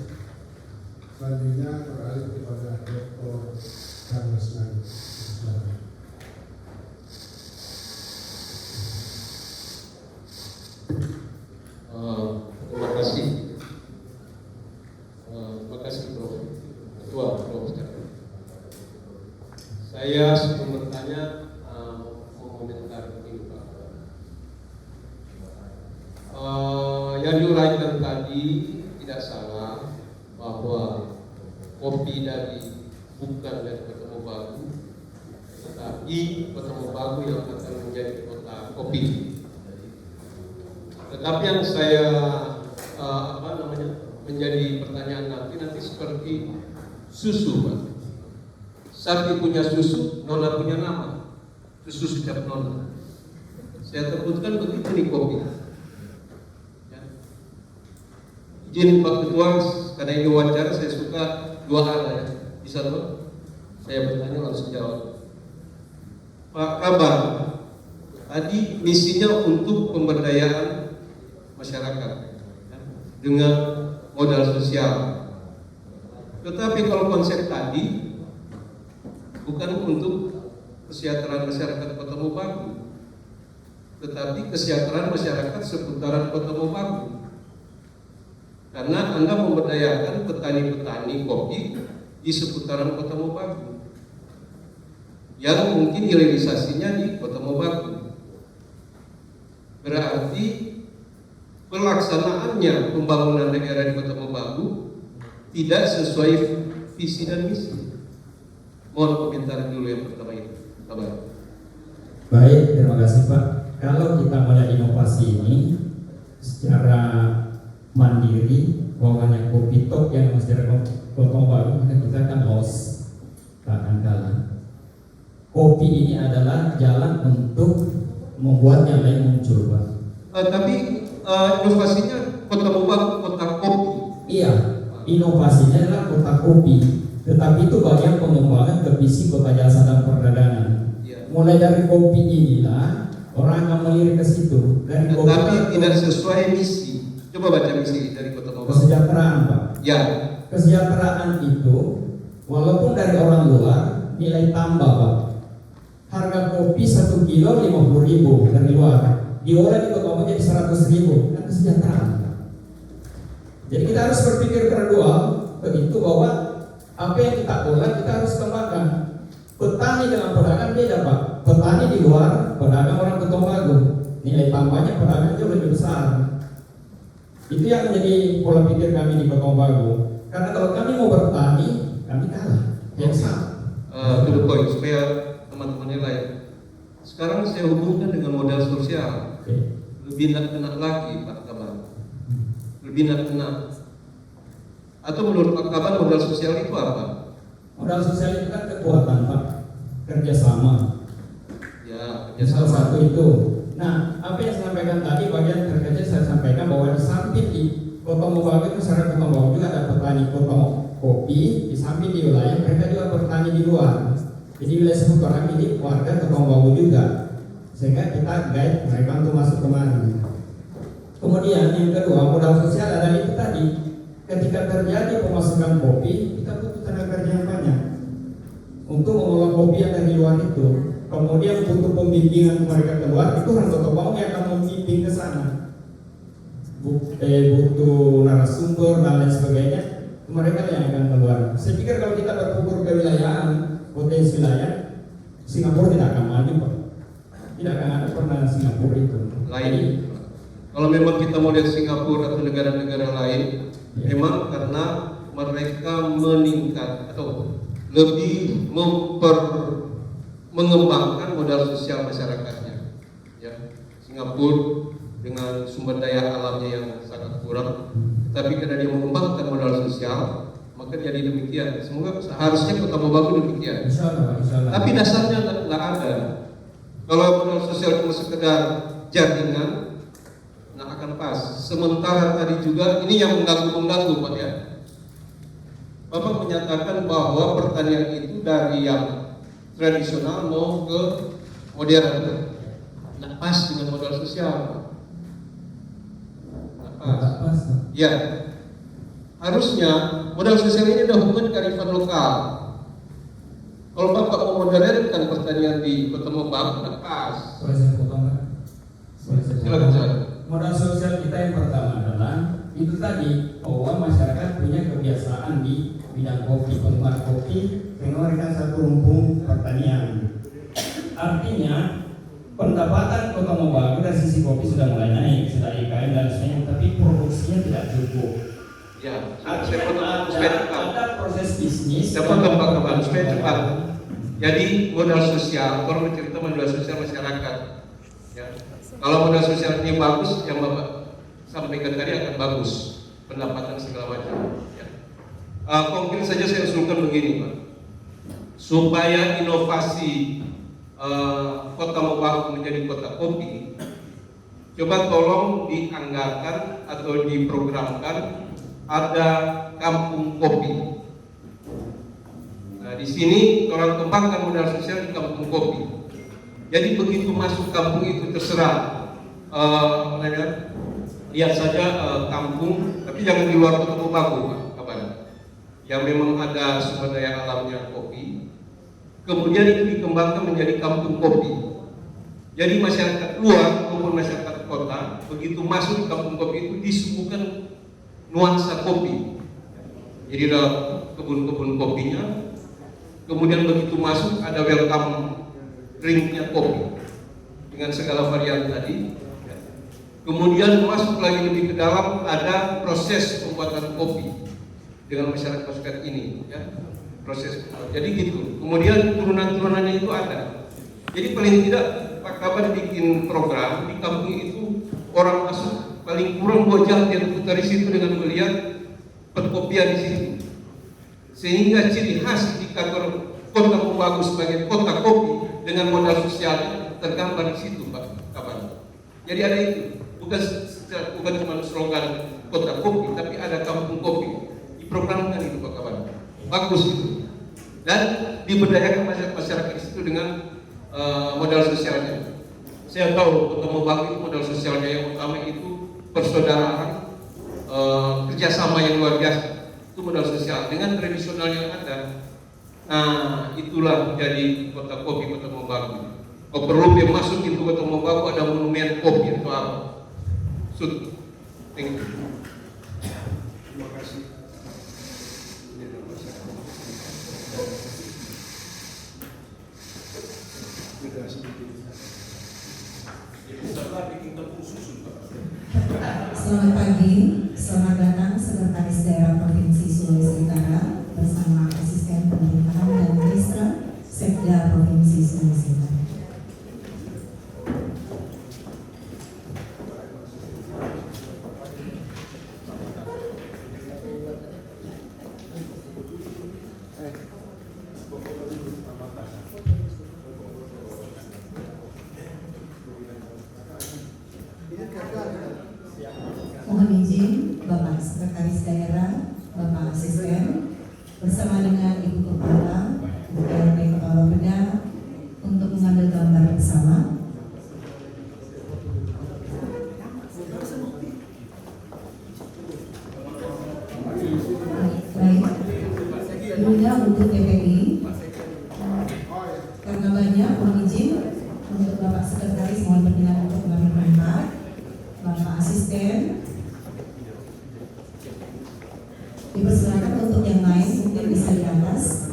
Selanjutnya beralih kepada Dr. Charles Nani. Terima kasih. Terima kasih Prof. Ketua Prof. Saya sebelum bertanya mau komentar ini Pak. Yang diuraikan tadi tidak salah bahwa kopi bukan dari Kota Mobagu, tetapi Kota Mobagu yang akan menjadi kota kopi. Tetapi yang saya menjadi pertanyaan nanti seperti susu, Pak. Sapi punya susu, nona punya nama. Susu setiap nona. Saya sebutkan begitu di kopi. Ya. Izin Pak Ketua, karena ini wawancara saya suka 2 hal ya. Bisa Pak? Saya bertanya langsung jawab. Pak Kabar, tadi misinya untuk pemberdayaan masyarakat ya, dengan modal sosial. Tetapi kalau konsep tadi bukan untuk kesejahteraan masyarakat Kota Mobagu, tetapi kesejahteraan masyarakat seputaran Kota Mobagu. Karena Anda memberdayakan petani-petani kopi di seputaran Kota Mobagu yang mungkin hilirisasinya di Kota Mobagu. Berarti pelaksanaannya pembangunan daerah di Kota Mobagu tidak sesuai visi dan misi. Mohon komentar dulu yang pertama itu. Kabar. Baik, terima kasih Pak. Kalau kita melihat inovasi ini secara mandiri, hanya kopi top yang masyarakat Kota Mobagu, maka kita akan loss, takkan kalah. Kopi ini adalah jalan untuk membuat yang lain muncul, Pak. Tapi inovasinya Kota Mobagu, kota kopi Iya, inovasinya adalah kota kopi, tetapi itu bagian pengembangan ke visi kota jasa dan perdagangan. Ya. Mulai dari kopi inilah orang akan melirik ke situ. Dari kopi Tetapi tidak sesuai misi. Coba baca misi dari Kota Mobagu. kesejahteraan, Pak. Ya, Kesejahteraan itu walaupun dari orang luar nilai tambah, Pak. Harga kopi 1 kilo 50.000 dari luar, diolah di Kota Mobagu jadi 100.000, kan kesejahteraan. Jadi kita harus berpikir gradual begitu bahwa apa yang kita olah kita harus kembangkan. Petani dengan pedagang beda, Pak. Petani di luar, pedagang orang Kota Mobagu, nilai tambahnya pedagang jauh lebih besar. Itu yang menjadi pola pikir kami di Kota Mobagu. Karena kalau kami mau bertani, kami kalah. Yang sama. to the point supaya teman-teman yang lain. Sekarang saya hubungkan dengan modal sosial. Oke. Lebih nak kena lagi Pak Kaban. Lebih nak kena. Atau menurut Pak Kaban modal sosial itu apa? Modal sosial itu kan kekuatan, Pak. Kerjasama. Ya, Salah kerjasama. satu itu. Nah, apa yang saya sampaikan tadi bagian terkecil saya sampaikan bahwa di samping di Kota Mobagu, masyarakat Kota Mobagu juga ada petani kota kopi, di samping di wilayah mereka juga bertani di luar. Jadi wilayah seputaran ini warga Kota Mobagu juga, sehingga kita guide mereka untuk masuk kemari. Kemudian yang kedua, modal sosial adalah itu tadi. Ketika terjadi pemasukan kopi, kita butuh tenaga kerja yang banyak untuk mengolah kopi yang dari luar itu. Kemudian butuh pembimbingan mereka keluar, itu orang Kota Mobagu yang akan membimbing ke sana. Butuh narasumber dan lain sebagainya, mereka yang akan keluar. Saya pikir kalau kita berpikir ke wilayahan, potensi wilayah, Singapura tidak akan maju, Pak. Tidak akan ada pernah Singapura itu. Lain. Kalau memang kita mau lihat Singapura atau negara-negara lain, memang karena mereka meningkat atau lebih mengembangkan modal sosial masyarakatnya. Ya, Singapura dengan sumber daya alamnya yang sangat kurang, tapi karena dia mengembangkan modal sosial, maka jadi demikian. Semoga seharusnya Kota Mobagu demikian. Insya Allah, Pak, insya Allah. Tapi dasarnya nggak ada. Kalau modal sosial cuma sekedar jaringan, nggak akan pas. Sementara tadi juga ini yang mengganggu Pak ya. Bapak menyatakan bahwa pertanian itu dari yang tradisional mau ke modern. Nggak pas dengan modal sosial. Nggak pas. Pas, Pak. Ya, harusnya modal sosial ini ada hubungan kearifan lokal. Kalau Bapak mau modernkan pertanian di Kota Mobagu, nggak pas. Boleh saya potong, Pak? Boleh saya Silakan, potong? Ustaz. Modal sosial kita yang pertama adalah itu tadi bahwa masyarakat punya kebiasaan di bidang kopi, penggemar kopi, mengeluarkan satu lumbung pertanian. Artinya pendapatan Kota Mobagu dari sisi kopi sudah mulai naik, sudah IKM dan sebagainya, tapi produksinya tidak cukup. Ya, saya potong supaya cepat. Ada proses bisnis. Saya potong Pak Kaban supaya cepat. Jadi modal sosial, kalau bercerita modal sosial masyarakat. Ya. Kalau modal sosial ini bagus, yang Bapak sampaikan tadi akan bagus, pendapatan segala macam. Ya. Konkret saja saya usulkan begini Pak, supaya inovasi Kota Mobagu menjadi kota kopi, coba tolong dianggarkan atau diprogramkan ada kampung kopi. Nah, di sini orang kembangkan modal sosial di kampung kopi. Jadi begitu masuk kampung itu terserah, lihat saja kampung, tapi jangan di luar Kota Mobagu, Pak, kapan? Yang memang ada sumber daya alamnya kopi. Kemudian itu dikembangkan menjadi kampung kopi. Jadi masyarakat luar maupun masyarakat kota begitu masuk di kampung kopi itu disuguhkan nuansa kopi. Jadi ada kebun-kebun kopinya. Kemudian begitu masuk ada welcome drinknya kopi dengan segala varian tadi. Kemudian masuk lagi lebih ke dalam ada proses pembuatan kopi dengan masyarakat ini, ya. Proses. Jadi gitu. Kemudian turunan-turunannya itu ada. Jadi paling tidak Pak Kaban bikin program di kampung itu orang masuk paling kurang 2 jam dia putar di situ dengan melihat perkopian di situ. Sehingga ciri khas indikator Kota Mobagu sebagai kota kopi dengan modal sosial tergambar di situ Pak Kaban. Jadi ada itu. Bukan cuma slogan kota kopi, tapi ada kampung kopi. bagus gitu. Dan diberdayakan masyarakat di situ dengan modal sosialnya. Saya tahu Kota Mobagu itu modal sosialnya yang utama itu persaudaraan, kerjasama yang luar biasa. Itu modal sosial. Dengan tradisional yang ada, nah itulah jadi kota kopi Kota Mobagu. Kalau perlu yang masuk pintu Kota Mobagu ada monumen kopi atau apa. Sud, thank you. Terima kasih. Selamat pagi, selamat datang Sekretaris Daerah Provinsi Sulawesi Utara bersama Asisten Pemerintahan dan Ministra Sekda Provinsi Sulawesi Utara. Mohon izin Bapak Sekretaris Daerah, Bapak Asisten, bersama dengan Ibu Kepala, RT Kepala Beda untuk mengambil gambar bersama. Baik, Ibunya untuk TPI. Karena banyak, mohon izin untuk Bapak Sekretaris mohon berkenan untuk mengambil gambar. Bapak Asisten, dipersilakan untuk yang lain mungkin bisa di atas.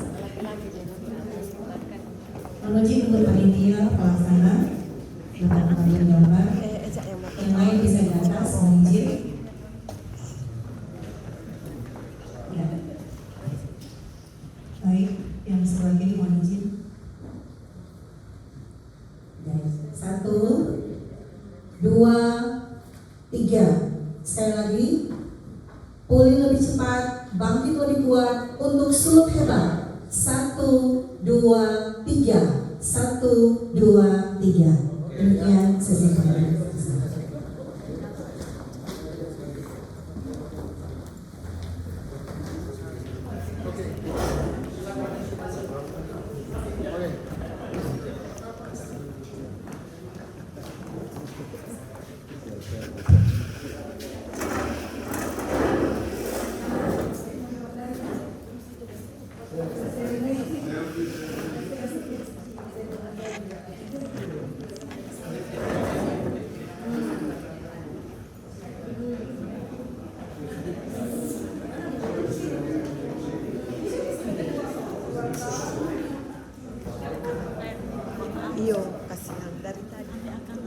Mohon izin untuk panitia pelaksana untuk mengambil gambar. Yang lain bisa di atas, mohon izin. Ya. Baik, yang sebelah kiri mohon izin. Dan 1, 2, 3. Sekali lagi, pulih lebih cepat, bangkit lebih kuat untuk suluk hebat. 1, 2, 3. 1, 2, 3. Demikian sesi pertama. Iyo, kasihan dari tadi akan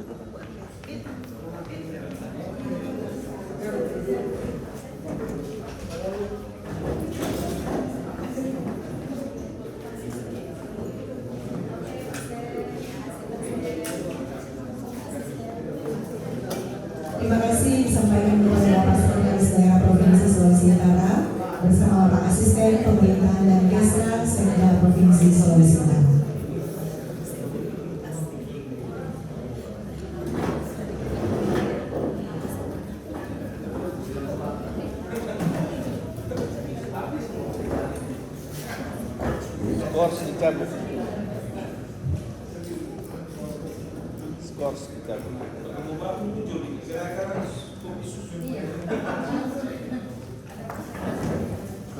Terima kasih disampaikan kepada Bapak Sekretaris Daerah Provinsi Sulawesi Utara bersama Bapak Asisten Pemerintahan dan Ministra Sekda Provinsi Sulawesi Utara. Skors dicabut. Skors dicabut.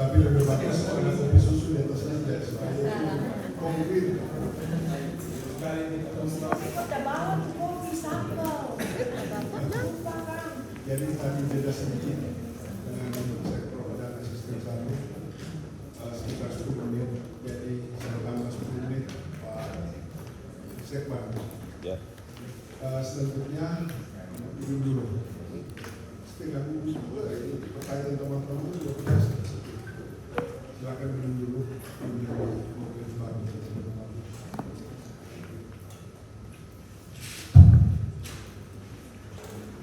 Tapi lebih bagus ada kopi susu di atasnya tidak supaya konkret. Jadi tadi beda sedikit dengan sektor dan asisten kami sekitar 10 menit. Jadi saya tambah 10 menit Pak Sekman. Ya. Selanjutnya minum dulu. Setengah bungkus juga ini pertanyaan teman-teman juga pedas. Silakan minum dulu.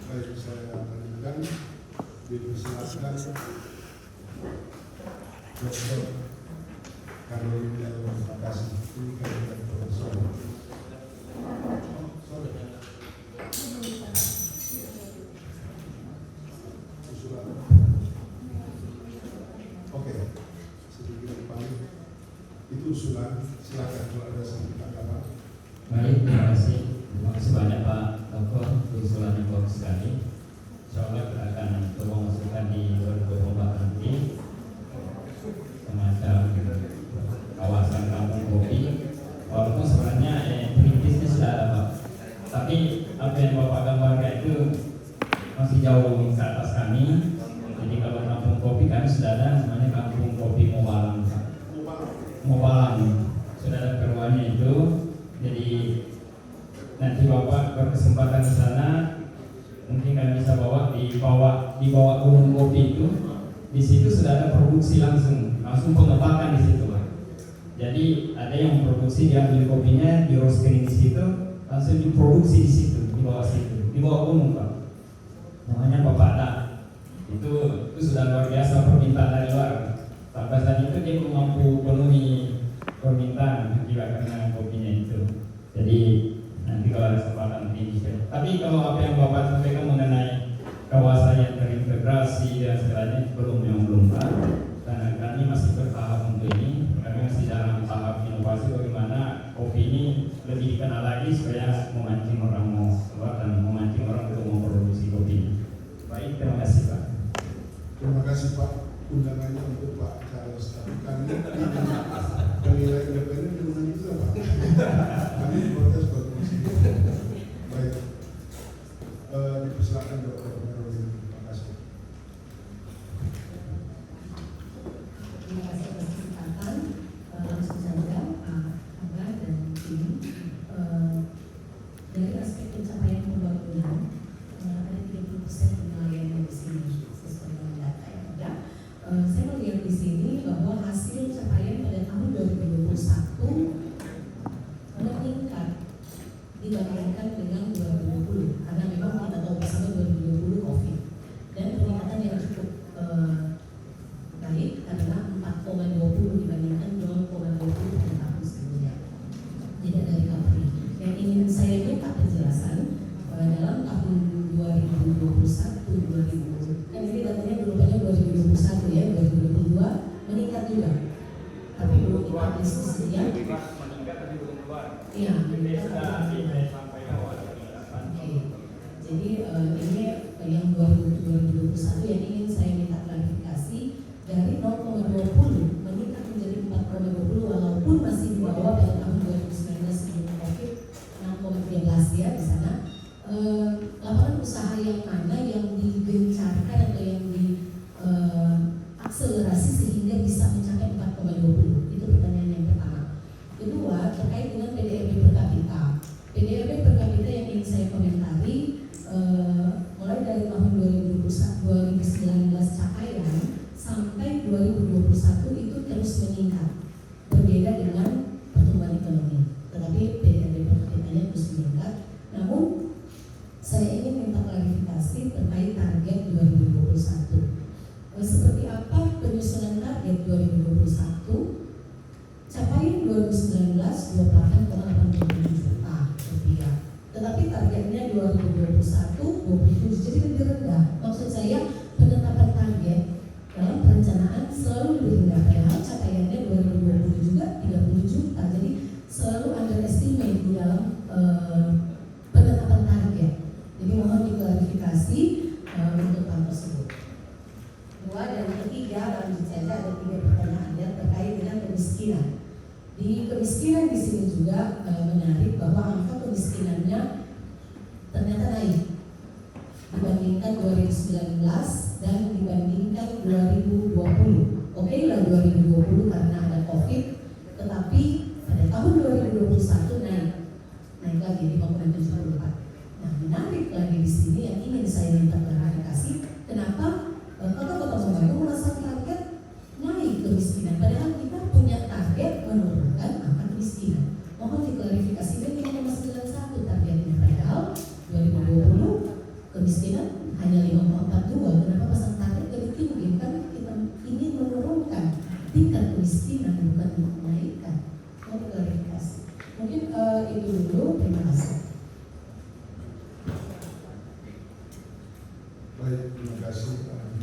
Baik, saya lanjutkan. Dipersilakan Dr. Carolina Makasih. Ini kan profesor. Oke, sedikit paling Itu usulan, silakan kalau ada sedikit tanggapan. Baik, terima kasih banyak Pak Toko, usulannya bagus sekali. Insyaallah kita akan coba masukkan di 2024 nanti semacam kawasan kampung kopi. Walaupun sebenarnya perintisnya sudah ada Pak, tapi apa yang Bapak gambarkan itu masih jauh ke atas kami. Jadi kalau kampung kopi kami sudah ada namanya kampung kopi Mobalang Pak. Mobalang sudah ada keruannya itu. Jadi nanti Bapak berkesempatan ke sana, mungkin kami bisa di bawah gunung kopi itu. Di situ sudah ada produksi langsung pengepakan di situ Pak. Jadi ada yang memproduksi, diambil kopinya, di roasting di situ, langsung diproduksi di situ, di bawah gunung Pak. Namanya Papada. Itu sudah luar biasa permintaan dari luar. Sampai saat itu dia belum mampu penuhi permintaan juga karena kopinya itu. Jadi nanti kalau ada kesempatan tinggi. Tapi kalau apa yang Bapak sampaikan mengenai kawasan yang terintegrasi dan segalanya belum Pak. Karena kami masih bertahap untuk ini. Kami masih dalam tahap inovasi bagaimana kopi ini lebih dikenal lagi supaya memancing orang mau keluar dan memancing orang untuk memproduksi kopi. Baik, terima kasih Pak. Terima kasih Pak. Undangannya untuk Pak Charles. Tapi kami penilai independen diundang juga Pak. Kami protes bagus. Baik. Dipersilakan Dr. Merolin. Terima kasih. Terima kasih atas kesempatan. Langsung saja Pak Abah dan tim. Dari aspek pencapaian pembangunan ada 30% penilaian di sini sesuai dengan data yang ada. Saya melihat di sini bahwa hasil capaian pada tahun 2021 meningkat dibandingkan dengan 2020 karena memang kita tahu bersama 2020 COVID dan peningkatan yang cukup baik adalah 4,20 dibandingkan 0,20 pada tahun sebelumnya. Tidak dari recovery. Yang ingin saya minta penjelasan dalam tahun 2021 kan ini datanya berupa 2021 ya, 2022 meningkat juga, tapi belum dipublish ya. Iya, jadi ini yang 2021 yang ingin saya minta klarifikasi dari 0,20 meningkat menjadi 4,20 walaupun masih di bawah pada tahun 2019 sebelum COVID 6,13 ya di sana. Lapangan usaha yang mana yang digencarkan atau yang diakselerasi sehingga bisa mencapai 4,20? Itu pertanyaan yang pertama. Kedua, terkait dengan PDRB per kapita. PDRB per kapita yang ingin saya komentari mulai dari tahun 2019 capaian sampai 2021 itu terus meningkat. Berbeda dengan pertumbuhan ekonomi. Tetapi PDRB per kapitanya terus meningkat. Namun saya ingin minta klarifikasi terkait target 2021. Seperti apa penyusunan target 2021? Capaian 2019 28,87 juta rupiah. Tetapi targetnya 2021 27, jadi lebih rendah. Maksud saya penetapan target dalam perencanaan selalu lebih rendah. Padahal capaiannya 2020 juga 30 juta. Jadi selalu underestimate di dalam penetapan target. Jadi mohon diklarifikasi untuk hal tersebut. Dua dan ketiga, lanjut saja ada 3 pertanyaan yang terkait dengan kemiskinan. Di kemiskinan di sini juga menarik bahwa angka kemiskinannya ternyata naik dibandingkan 2019 dan dibandingkan 2020. Oke lah 2020 karena ada COVID, tetapi pada tahun 2021 naik lagi 5,74. Nah, menarik lagi di sini yang ingin saya minta klarifikasi, kenapa kota-kota Mobagu merasa target naik kemiskinan, padahal kita punya target menurunkan angka kemiskinan. Mohon diklarifikasi dan 5,91 targetnya, padahal 2020 kemiskinan hanya 5,42. Kenapa pasang target lebih tinggi? Kan kita ingin menurunkan tingkat kemiskinan bukan menaikkan. Mohon diklarifikasi. Mungkin itu dulu. Terima kasih. Baik, terima kasih.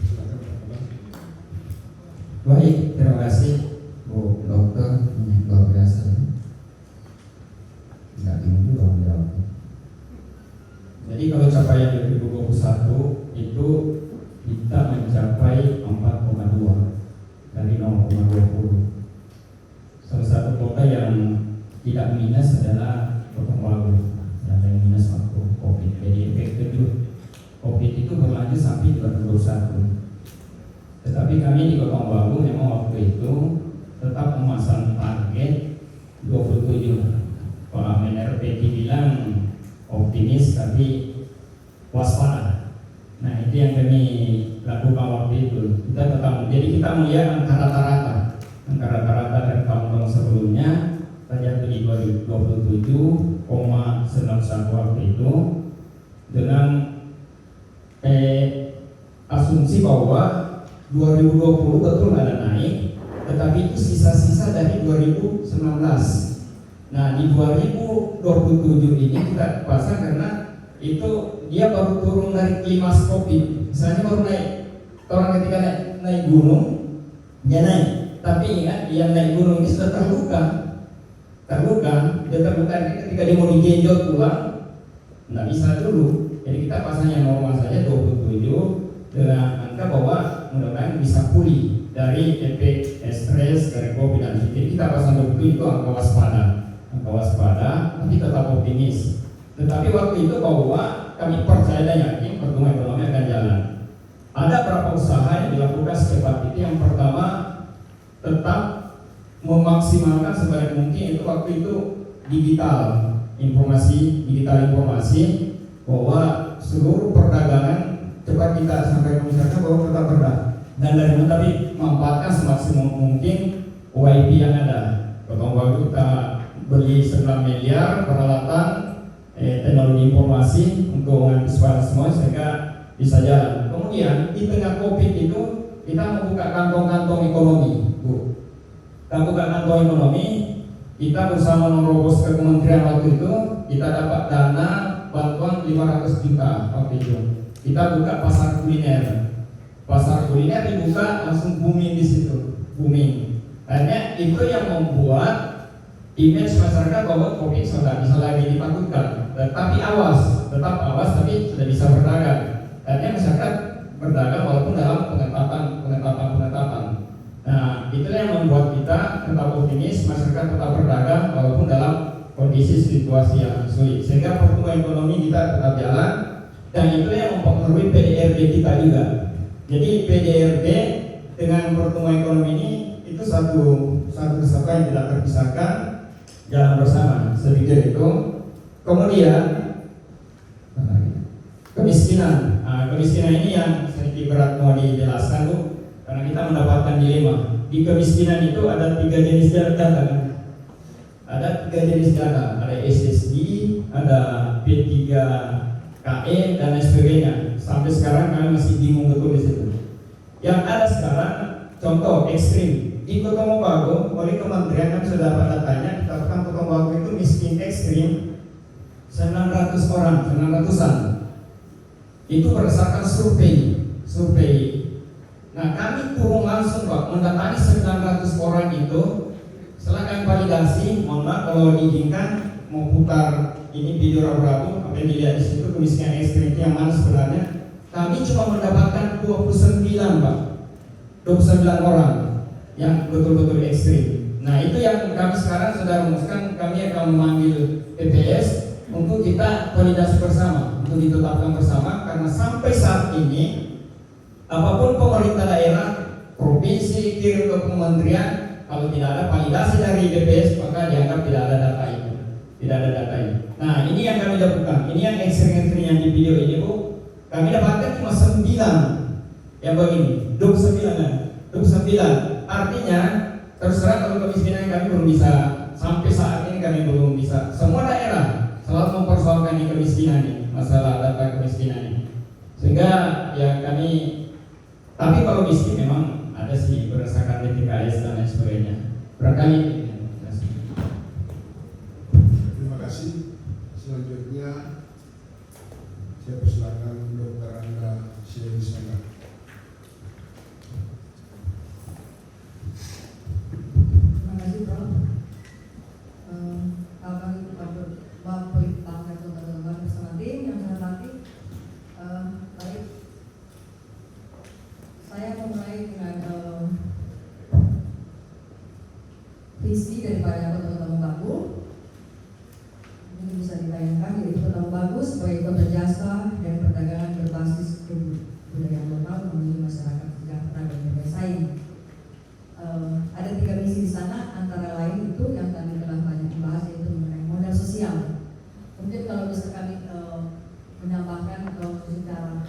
Silakan Pak Abah. Baik, terima kasih. Bu dokter, ini luar biasa ya. Nggak bingung juga menjawabnya. Jadi kalau capaian 2021 itu kita mencapai 4,2 dari 0,20. Salah satu kota yang tidak minus adalah Kota Palu yang minus waktu COVID. Jadi efek COVID itu berlanjut sampai 2021. Tetapi kami di Kota Palu memang waktu itu tetap memasang target 27. Pak Menr PT bilang optimis tapi waspada. Nah itu yang kami lakukan waktu itu. Kita tetap, jadi kita melihat angka rata-rata dari tahun-tahun sebelumnya terjadi di 27,91 waktu itu dengan asumsi bahwa 2020 betul ada naik, tetapi itu sisa-sisa dari 2019. Nah di 2027 ini kita pasang karena itu dia baru turun dari klimaks COVID. Misalnya baru naik, orang ketika naik gunung dia naik, tapi ingat yang naik gunung ini sudah terluka. Dia terluka ketika dia mau digenjot pulang, nggak bisa dulu. Jadi kita pasang yang normal saja 27 dengan angka bahwa mudah-mudahan bisa pulih dari efek stres dari COVID dan jadi kita pasang 27 itu angka waspada, tapi tetap optimis. Tetapi waktu itu bahwa kami percaya dan yakin pertumbuhan ekonomi akan jalan. Ada beberapa usaha yang dilakukan secepat itu. Yang pertama, tetap memaksimalkan sebanyak mungkin itu waktu itu digital informasi bahwa seluruh perdagangan cepat kita sampaikan misalnya bahwa tetap berdagang dan dari tapi memanfaatkan semaksimum mungkin OIP yang ada. Kalau kita beli 9 miliar peralatan teknologi informasi untuk mengantisipasi semua sehingga bisa jalan. Kemudian di tengah COVID itu kita membuka kantong-kantong ekonomi, Bu. Kita buka kantong ekonomi, kita bersama menerobos ke kementerian waktu itu, kita dapat dana bantuan 500 juta waktu itu. Kita buka pasar kuliner dibuka langsung booming di situ, booming. Akhirnya itu yang membuat image masyarakat bahwa COVID sudah bisa lagi ditakutkan, tapi tetap awas, tapi sudah bisa berdagang. Artinya masyarakat berdagang walaupun dalam pengetatan. Nah, itulah yang membuat kita tetap optimis, masyarakat tetap berdagang walaupun dalam kondisi situasi yang sulit. Sehingga pertumbuhan ekonomi kita tetap jalan, dan itulah yang mempengaruhi PDRB kita juga. Jadi PDRB dengan pertumbuhan ekonomi ini itu satu kesatuan yang tidak terpisahkan, jalan bersama. Sedikit itu. Kemudian kemiskinan. Kemiskinan ini yang sedikit berat mau dijelaskan, Bu, karena kita mendapatkan dilema. Di kemiskinan itu ada 3 jenis data kan? Ada 3 jenis data, ada SSD, ada P3KE dan lain sebagainya. Sampai sekarang kami masih bingung betul di situ. Yang ada sekarang contoh ekstrim di Kota Mobagu oleh kementerian kami sudah dapat datanya, dikatakan Kota Mobagu itu miskin ekstrim 900-an. Itu berdasarkan survei. Nah kami turun langsung Pak mendatangi 900 orang itu. Setelah kami validasi, mohon maaf kalau diizinkan mau putar ini video rabu-rabu, apa yang dilihat di situ kemiskinan ekstrim yang mana sebenarnya. Kami cuma mendapatkan 29 Pak, 29 orang yang betul-betul ekstrim. Nah itu yang kami sekarang sudah rumuskan, kami akan memanggil PPS untuk kita validasi bersama, untuk ditetapkan bersama, karena sampai saat ini apapun pemerintah daerah, provinsi kirim ke kementerian, kalau tidak ada validasi dari BPS maka dianggap tidak ada data itu, Nah ini yang kami lakukan, ini yang ekstrim yang di video ini Bu, kami dapatkan cuma 9 yang begini, 29. Artinya terserah kalau kemiskinan kami belum bisa, sampai saat ini kami belum bisa. Semua daerah selalu mempersoalkan ini kemiskinan ini, masalah data kemiskinan ini. Sehingga ya kami, tapi kalau miskin memang ada sih berdasarkan DTKS dan lain sebagainya. Barangkali. Terima kasih. Selanjutnya saya persilakan Dr. Angga Syedisana. visi daripada Kota Tembagu. Ini bisa ditayangkan, yaitu Kota Tembagu sebagai kota jasa dan perdagangan berbasis kebudayaan lokal menuju masyarakat sejahtera dan bersaing. Ada 3 misi di sana, antara lain itu yang tadi telah banyak dibahas, yaitu mengenai modal sosial. Mungkin kalau bisa kami menambahkan secara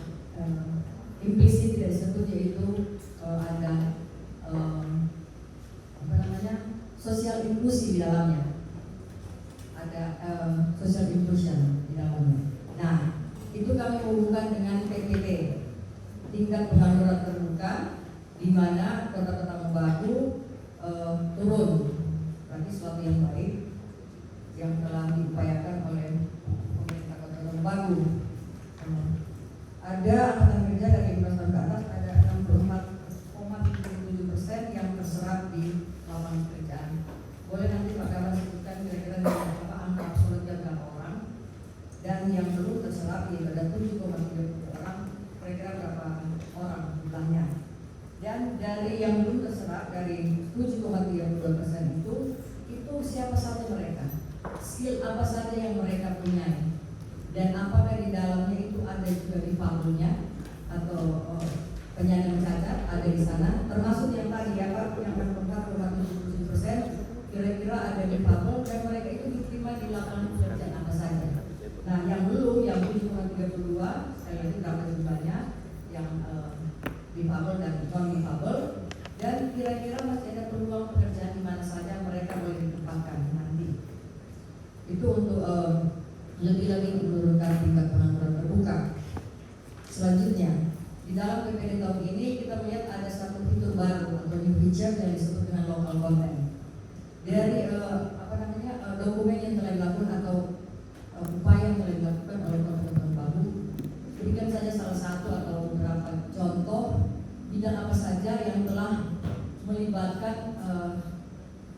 implisit tidak disebut, yaitu ada social inklusi di dalamnya, ada social inclusion di dalamnya. Nah, itu kami hubungkan dengan TPT, tingkat pengangguran terbuka, di mana Kota Tembagu turun. Berarti suatu yang baik yang telah diupayakan oleh pemerintah Kota Tembagu. Ada angkatan kerja dari 15 tahun ke atas, ada 64,77% yang terserap di lapangan pekerjaan. Boleh nanti Pak Kabar sebutkan kira-kira apa angka absolutnya berapa orang, dan yang belum terserap yaitu ada 7,30 orang, kira-kira berapa orang jumlahnya. Dan dari yang belum terserap dari 7,32% itu siapa saja mereka, skill apa saja yang mereka punya, dan apakah di dalamnya itu ada juga difabelnya atau penyandang cacat ada di sana, termasuk yang tadi ya Pak, yang 44,77%, kira-kira ada difabel dan mereka itu diterima di lapangan pekerjaan apa saja. Nah, yang belum, yang 7,32, sekali lagi berapa jumlahnya yang difabel dan non difabel, dan kira-kira masih ada peluang pekerjaan di mana saja mereka boleh ditempatkan nanti. Itu untuk lebih-lebih menurunkan tingkat pengangguran terbuka. Selanjutnya, di dalam PPD tahun ini kita melihat ada satu fitur baru atau new feature yang disebut dengan local content. Dari dokumen yang telah dilakukan atau upaya yang telah dilakukan oleh Kota Tembagu, berikan saja salah satu atau beberapa contoh bidang apa saja yang telah melibatkan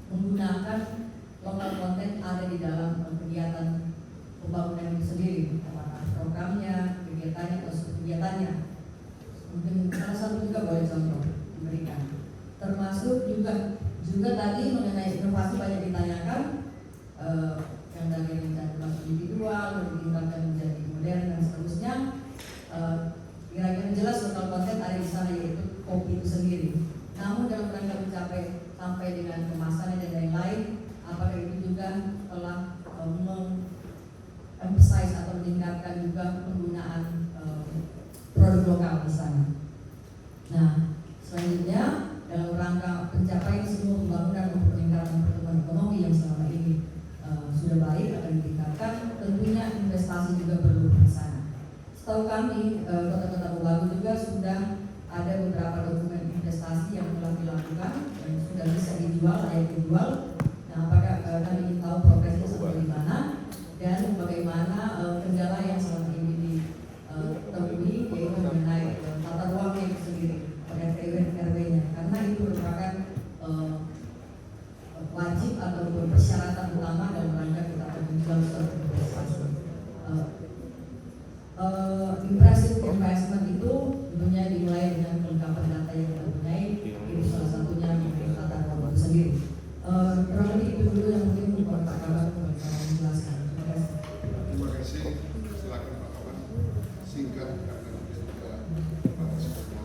menggunakan local content ada di dalam kegiatan pembangunan itu sendiri, apakah programnya, kegiatannya atau kegiatannya. Mungkin salah satu juga boleh contoh diberikan. Termasuk juga tadi mengenai inovasi banyak ditanyakan, yang dari rencana individual ditingkatkan menjadi modern dan seterusnya. Kira-kira jelas local content ada di sana, yaitu kopi itu sendiri. Namun dalam rangka mencapai sampai dengan kemasan dan lain-lain, apakah itu juga telah emphasize atau meningkatkan juga penggunaan produk lokal di sana. Nah, selanjutnya dalam rangka pencapaian semua pembangunan maupun peningkatan pertumbuhan ekonomi yang selama ini sudah baik akan ditingkatkan, tentunya investasi juga perlu di sana. Setahu kami, Kota Tembagu juga sudah ada beberapa dokumen investasi yang telah dilakukan dan sudah bisa dijual, layak dijual. Nah, apakah kami ingin tahu progresnya seperti mana dan bagaimana kendala yang selama ini ditemui, yaitu mengenai tata ruangnya itu sendiri, RW-nya, karena itu merupakan wajib ataupun persyaratan utama dalam rangka kita akan menjual suatu investasi. Impressive investment itu tentunya dimulai dengan kelengkapan data yang kita punyai, itu salah satunya mengenai tata ruang itu sendiri. Kurang lebih itu dulu yang mungkin Pak Kabar menjelaskan. Terima kasih. Silakan Pak Kabar. Singkat karena juga batas waktu.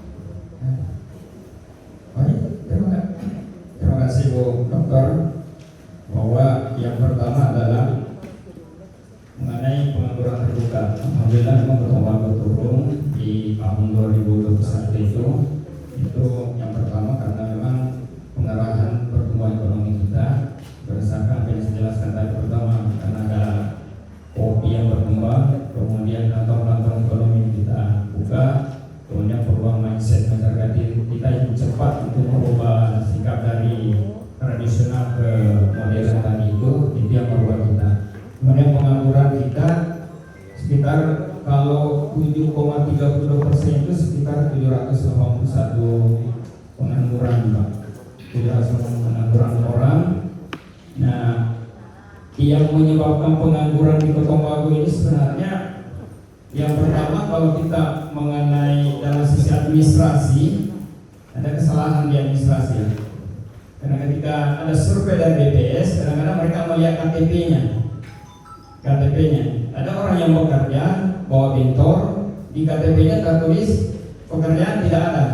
Baik, terima kasih Bu Dokter. Bahwa yang pertama adalah mengenai pengangguran terbuka. Alhamdulillah memang Tembagu turun di tahun 2021 itu yang pertama karena memang pengarahan pertumbuhan ekonomi kita berdasarkan apa yang saya jelaskan tadi, pertama karena ada kopi yang berkembang, kemudian kantong-kantong ekonomi kita buka, kemudian perubahan mindset masyarakat kita yang cepat untuk merubah sikap dari tradisional ke modern tadi itu yang merubah kita. Kemudian pengangguran kita sekitar kalau 7,32% itu sekitar 781 pengangguran Pak. 781 pengangguran orang. Nah, yang menyebabkan pengangguran di Kota Tembagu ini sebenarnya yang pertama kalau kita mengenai dalam sisi administrasi ada kesalahan di administrasi. Karena ketika ketika ada survei dari BPS, kadang-kadang mereka melihat KTP-nya. Ada orang yang bekerja bawa bentor, di KTP-nya tertulis pekerjaan tidak ada,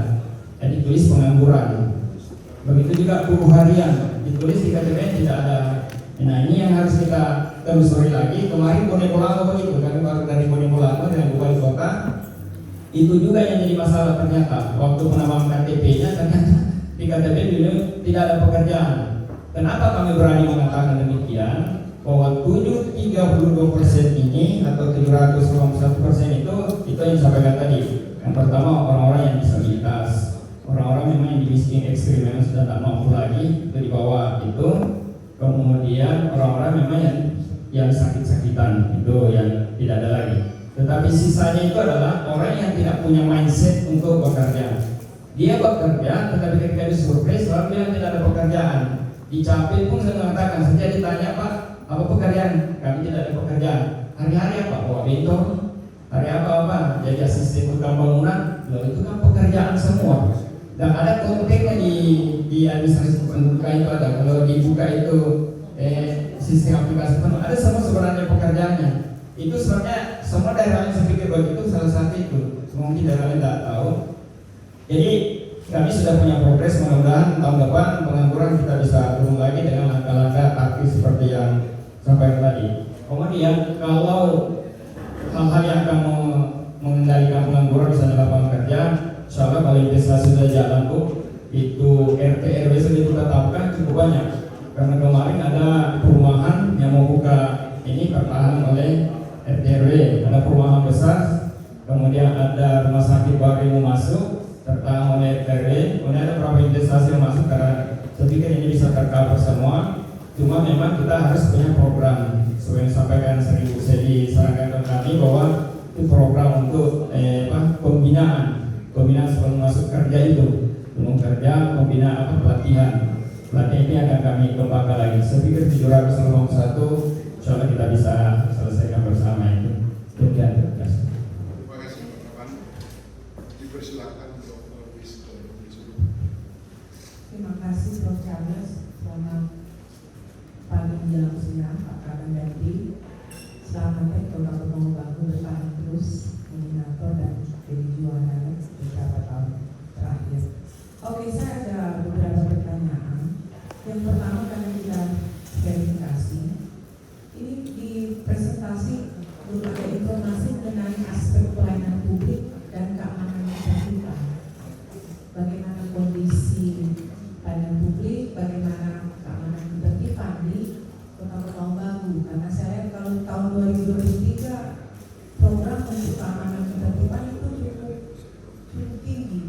jadi tulis pengangguran. Begitu juga buruh harian, ditulis di KTP-nya tidak ada. Nah, ini yang harus kita telusuri lagi. Kemarin Bone Bolango begitu, kami baru dari Bone Bolango dengan Wali Kota. Itu juga yang jadi masalah ternyata. Waktu penambahan KTP-nya ternyata di KTP dulu tidak ada pekerjaan. Kenapa kami berani mengatakan demikian? Bahwa 32% ini atau 781% itu yang disampaikan tadi. Yang pertama orang-orang yang disabilitas, orang-orang memang yang miskin ekstrim yang sudah tak mampu lagi itu di bawah itu. Kemudian orang-orang memang yang sakit-sakitan itu yang tidak ada lagi. Tetapi sisanya itu adalah orang yang tidak punya mindset untuk bekerja. Dia bekerja, tetapi ketika disurvei selalu bilang tidak ada pekerjaan. Di Capil pun saya mengatakan, sejak ditanya Pak, apa pekerjaan? Kami tidak ada pekerjaan. Hari-hari apa? Bawa bentor. Hari apa? Jadi asisten tukang bangunan. Loh, itu kan pekerjaan semua. Dan ada kontennya di administrasi pendudukan itu ada. Kalau dibuka itu sistem aplikasi penuh, ada semua sebenarnya pekerjaannya. Itu sebenarnya semua daerah yang saya pikir begitu, salah satu itu. Mungkin daerah lain tidak tahu. Jadi kami sudah punya progres, mudah-mudahan tahun depan pengangguran kita bisa turun lagi dengan langkah-langkah taktis seperti yang sampai tadi. Kemudian kalau hal-hal yang akan mengendalikan pengangguran misalnya lapangan kerja, insya Allah kalau investasi sudah jalan Bu, itu RT RW sudah ditetapkan cukup banyak. Karena kemarin ada perumahan yang mau buka ini pertahanan oleh RT RW, ada perumahan besar, kemudian ada rumah sakit baru yang mau masuk tertahan oleh RT RW, kemudian ada beberapa investasi yang masuk karena saya pikir ini bisa tercover semua. Cuma memang kita harus punya program seperti yang disampaikan sering saya disarankan ke kami bahwa itu program untuk pembinaan sebelum masuk kerja itu, sebelum kerja pembinaan pelatihan ini akan kami kembangkan lagi. Saya pikir 791 insya Allah kita bisa selesaikan bersama itu. Demikian terima kasih. Terima kasih teman-teman. Dipersilakan Dr. Wisnu. Terima kasih Prof. Charles. Selamat pagi menjelang siang Pak Kaban Danti. Selamat pagi Kota Potong Bangku bertahan terus koordinator dan jadi juara beberapa tahun terakhir. Oke, saya ada beberapa pertanyaan. Yang pertama karena kita verifikasi, ini di presentasi belum ada informasi mengenai aspek pelayanan publik dan keamanan ketertiban. Bagaimana kondisi pelayanan publik, bagaimana keamanan ketertiban di Kota Potong Bangku? Karena saya lihat kalau tahun 2023 program untuk keamanan ketertiban itu cukup tinggi,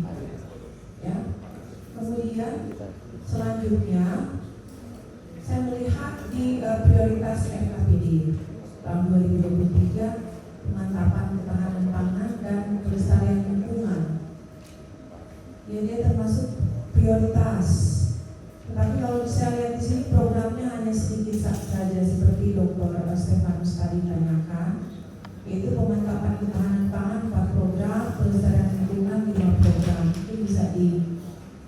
ya. Kemudian selanjutnya saya melihat di prioritas FKPD tahun 2023 pemantapan ketahanan pangan dan kelestarian lingkungan. Ya, dia termasuk prioritas. Tetapi kalau saya lihat di sini programnya hanya sedikit saja seperti Dr. Stefanus tadi tanyakan, yaitu pemantapan ketahanan pangan 4 program, pelestarian lingkungan 5 program. Itu bisa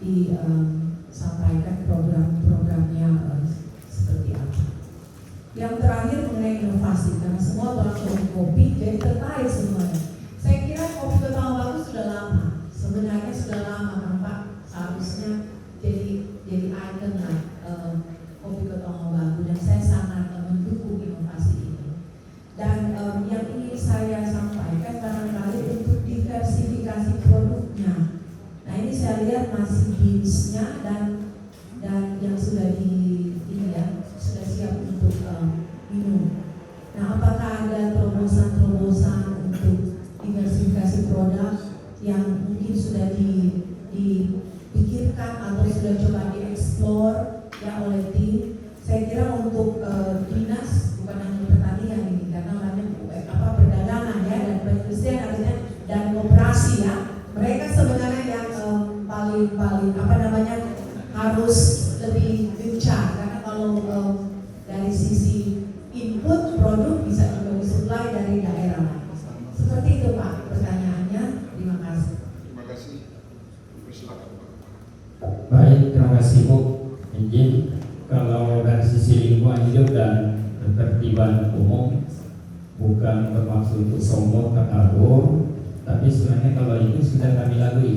disampaikan program-programnya seperti apa. Yang terakhir mengenai inovasi, karena semua orang kopi jadi tertarik semuanya. Saya kira kopi Potong Bangku sudah lama, sebenarnya sudah lama kan Pak, seharusnya jadi ikon lah kopi Potong Bangku, dan saya sangat mendukung inovasi ini. Dan yang ingin saya sampaikan barangkali untuk diversifikasi produknya. Nah ini saya lihat masih beans-nya dan yang sudah sudah siap untuk minum. Nah apakah ada terobosan-terobosan untuk diversifikasi produk yang mungkin sudah dipikirkan atau sudah coba dieksplor ya oleh tim? Saya kira untuk dinas bukan hanya pertanian ini, karena banyak perdagangan ya dan perindustrian artinya dan koperasi ya. Mereka sebenarnya yang paling harus lebih gencar, karena kalau dari sisi input produk bisa juga disuplai dari daerah lain. Seperti itu Pak pertanyaannya. Terima kasih. Terima kasih. Silakan Pak. Baik, terima kasih Bu. Izin ketertiban umum, bukan bermaksud untuk sombong takabur, tapi sebenarnya kalau itu sudah kami lalui.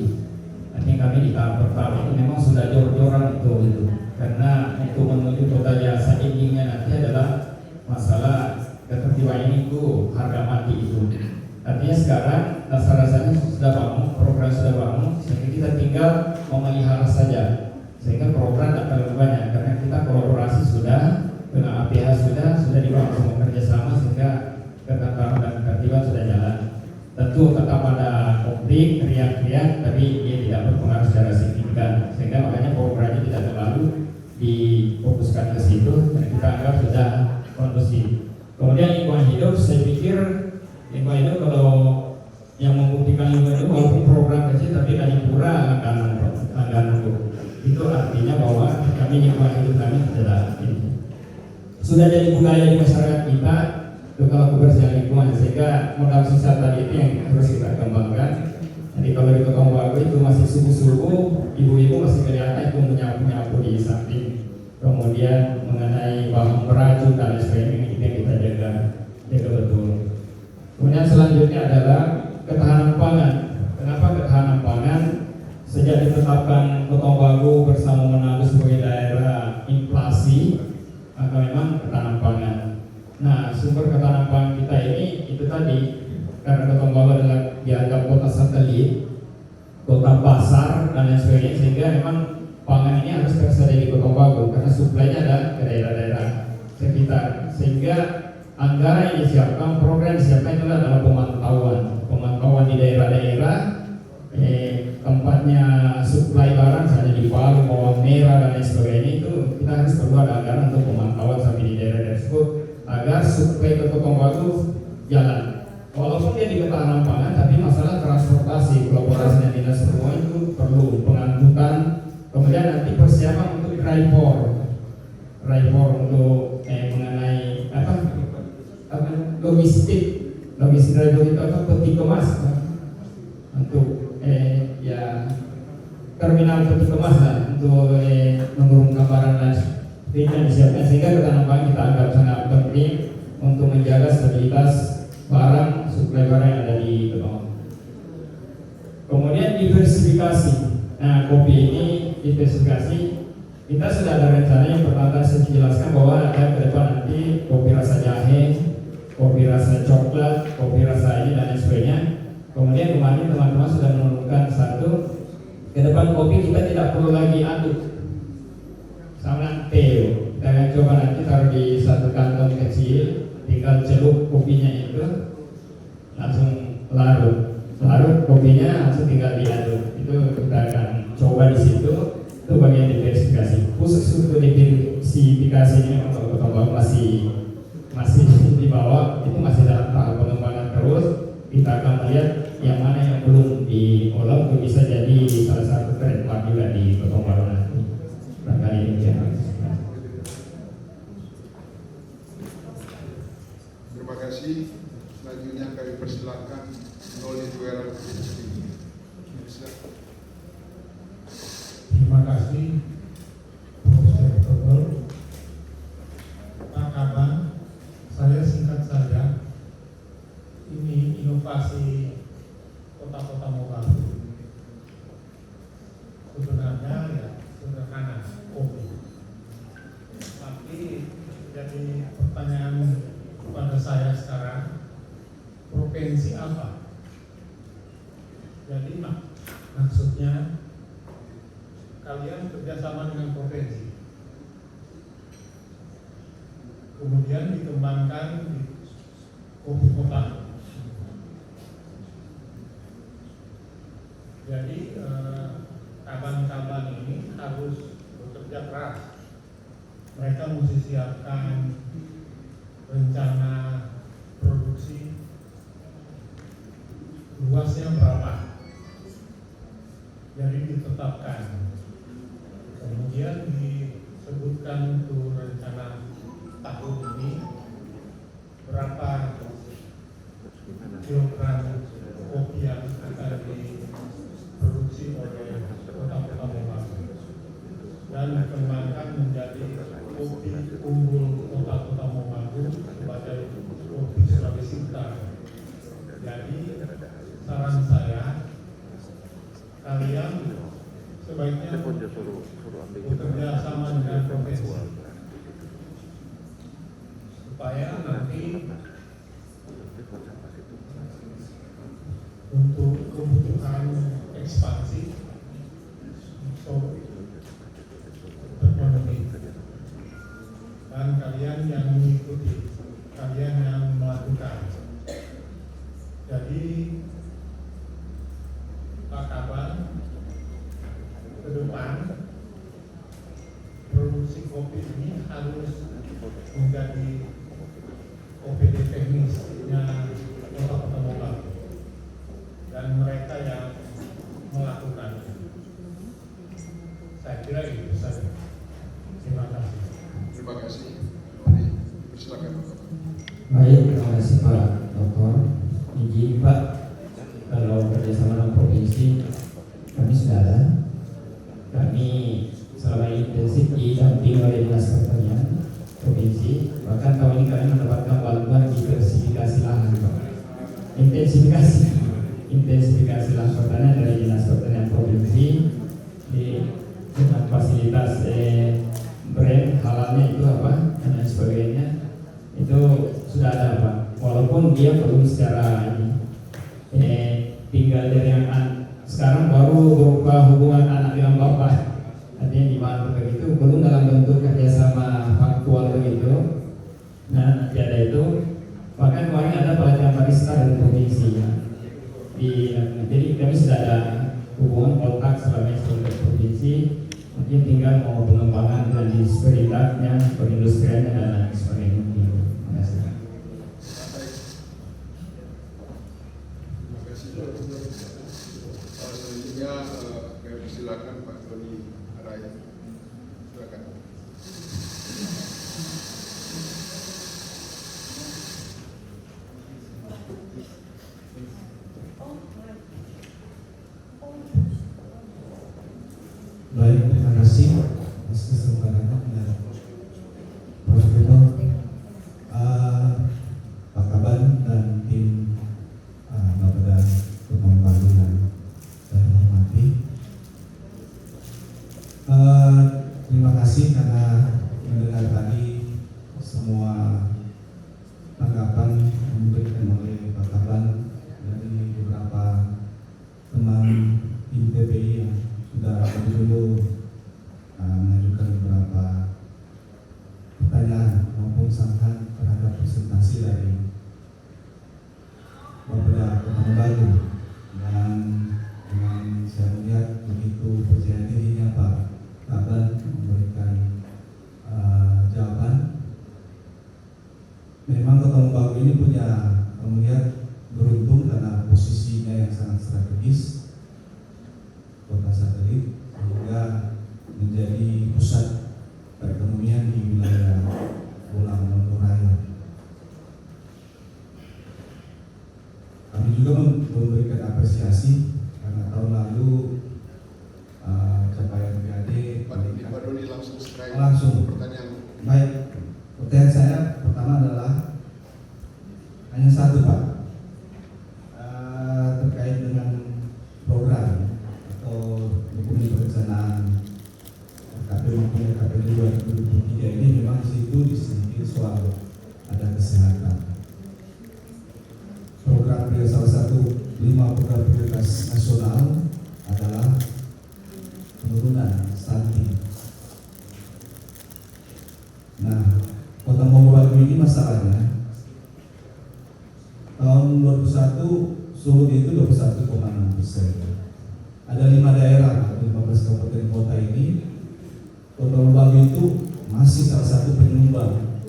Artinya kami di tahap pertama itu memang sudah jor-joran itu, karena untuk menuju kota jasa endingnya nanti adalah masalah ketertiban ini itu harga mati itu. Artinya sekarang rasa-rasanya sudah bangun, program sudah bangun, sehingga kita tinggal memelihara saja, sehingga program akan lebih banyak karena kita kolaborasi sudah dengan APH sudah dibangun semua kerjasama, sehingga ketentraman dan ketertiban sudah jalan. Tentu tetap ada konflik, teriak-teriak, tapi dia tidak berpengaruh secara signifikan, sehingga makanya programnya tidak terlalu difokuskan ke situ dan kita anggap sudah kondusif. Kemudian lingkungan hidup, saya pikir lingkungan hidup kalau yang membuktikan lingkungan hidup walaupun program kecil tapi Adipura akan nunggu. Itu artinya bahwa kami lingkungan hidup kami sudah jadi budaya di masyarakat kita. Itu kalau kebersihan lingkungan, sehingga modal sosial tadi itu yang harus kita kembangkan. Jadi kalau di Kota Baru itu masih subuh-subuh, ibu-ibu masih kelihatan itu menyapu-nyapu di samping. Kemudian mengenai bahan beracun dan sebagainya itu yang kita jaga betul. Kemudian selanjutnya adalah ketahanan pangan. Kenapa ketahanan pangan? Sejak ditetapkan Kota Baru bersama Manado sebagai daerah inflasi, maka memang ketahanan pangan. Nah, sumber ketahanan pangan kita ini itu tadi, karena Kota Baru adalah dianggap kota satelit, kota pasar dan lain sebagainya, sehingga memang pangan ini harus tersedia di Kota Baru karena suplainya ada ke daerah-daerah sekitar, sehingga anggaran yang disiapkan, program yang disiapkan itu adalah pemantauan di daerah-daerah, tempatnya suplai barang, misalnya di Palu, bawang merah dan lain sebagainya, itu kita harus perlu ada anggaran untuk pemantauan sampai di daerah tersebut agar suplai ke Kota Baru jalan. Walaupun dia di ketahanan pangan, tapi masalah transportasi, kolaborasi dengan dinas semua itu perlu pengangkutan. Kemudian nanti persiapan untuk dry pour untuk mengenai logistik dry pour itu peti kemas untuk terminal peti kemas untuk menurunkan barang dan sebagainya disiapkan, sehingga ketahanan pangan kita anggap sangat penting untuk menjaga stabilitas barang, suplai barang yang ada di Kota. Kemudian diversifikasi. Nah, kopi ini diversifikasi. Kita sudah ada rencana yang pertama saya jelaskan bahwa ada ke depan nanti kopi rasa jahe, kopi rasa coklat, kopi rasa ini dan lain sebagainya. Kemudian kemarin teman-teman sudah menemukan satu, ke depan kopi kita tidak perlu lagi aduk sama teh. Kita akan coba nanti taruh di satu kantong kecil, tinggal celup kopinya itu langsung larut kopinya langsung tinggal diaduk. Itu kita akan coba di situ. Itu bagian diversifikasi. Khusus untuk diversifikasi ini untuk Kota Baru masih di bawah, itu masih dalam tahap pengembangan terus. Kita akan melihat yang mana yang belum diolah untuk bisa jadi salah satu trademark juga di Kota Baru nanti. Barangkali ini Terima kasih. Selanjutnya kami persilakan Noli Duera. Terima kasih, Profesor Togol. Pak Kaban, saya singkat saja. Ini inovasi kota-kota Mobagu. Sebenarnya ya sederhana, kopi. Tapi jadi pertanyaan kepada saya sekarang, provinsi apa? Jadi maksudnya kalian kerjasama dengan provinsi, kemudian dikembangkan di kopi kota. Jadi kaban-kaban ini harus bekerja keras. Mereka mesti siapkan rencana produksi, luasnya berapa, jadi ditetapkan. Kemudian disebutkan untuk rencana tahun ini berapa kilogram kopi yang akan diproduksi oleh kota-kota Mobagu dan dikembangkan menjadi kopi unggul kota-kota Mobagu di Sulawesi Utara. Jadi saran saya, kalian sebaiknya bekerja sama dengan provinsi supaya nanti untuk kebutuhan ekspansi terpenuhi, dan kalian yang mengikuti, kalian yang melakukan. Jadi Pak Kaban, ke depan produksi kopi ini harus menjadi OPD teknisnya Kota Mobagu, dan mereka yang melakukan. Saya kira itu saja. Terima kasih. Terima kasih. Mari, silakan. Baik, terima kasih Pak Dokter. Izin Pak, kalau kerjasama dengan provinsi kami sudah ada. Kami selama ini intensif didamping oleh Dinas Pertanian Provinsi. Bahkan tahun ini kami mendapatkan bantuan diversifikasi lahan, Pak. Intensifikasi lahan pertanian dari Dinas Pertanian Provinsi dengan fasilitas brand halalnya itu apa dan lain sebagainya, itu sudah ada Pak. Walaupun dia perlu secara tinggal dari yang sekarang baru berupa hubungan anak dengan bapak, artinya dibantu begitu, belum dalam bentuk kerjasama faktual begitu. Nah nanti ada itu, bahkan kemarin ada pelatihan barista dari provinsi ya. Jadi kami sudah ada hubungan kontak selama ini dengan provinsi, mungkin tinggal mau pengembangan dan disparitasnya, perindustriannya dan lain sebagainya. Terima kasih. Selanjutnya kami persilakan Pak Tony Araya. Silakan. Baik, terima kasih atas kesempatannya dan Prof. Ketua, Pak Kaban dan tim Bapeda Kota Mobagu yang saya hormati. Terima kasih karena mendengar tadi semua tanggapan yang diberikan oleh Pak Kaban dari beberapa teman tim TPI yang sudah dulu mengajukan beberapa pertanyaan maupun sangkaan terhadap presentasi dari Bapeda Kota Mobagu, dan dengan saya melihat begitu percaya dirinya Pak Kaban memberikan jawaban. Memang Kota Mobagu ini punya, melihat beruntung karena posisinya yang sangat strategis, kota satelit, sehingga menjadi pusat perekonomian di wilayah Pulau Londo Raya. Kami juga memberikan apresiasi karena tahun lalu capaian PAD Pak Doni langsung strike. langsung. Pertanyaan. Baik, pertanyaan saya pertama adalah hanya satu Pak, terkait dengan program atau dokumen perencanaan KP maupun KPD 2023 ini. Memang di situ disebut soal ada kesehatan. Program salah satu 5 program prioritas nasional adalah penurunan stunting. Nah, Kota Mobagu ini masalahnya tahun 2021 suhunya itu 21,6%. Ada 5 daerah atau 15 kabupaten kota ini, Kota Mobagu itu masih salah satu penyumbang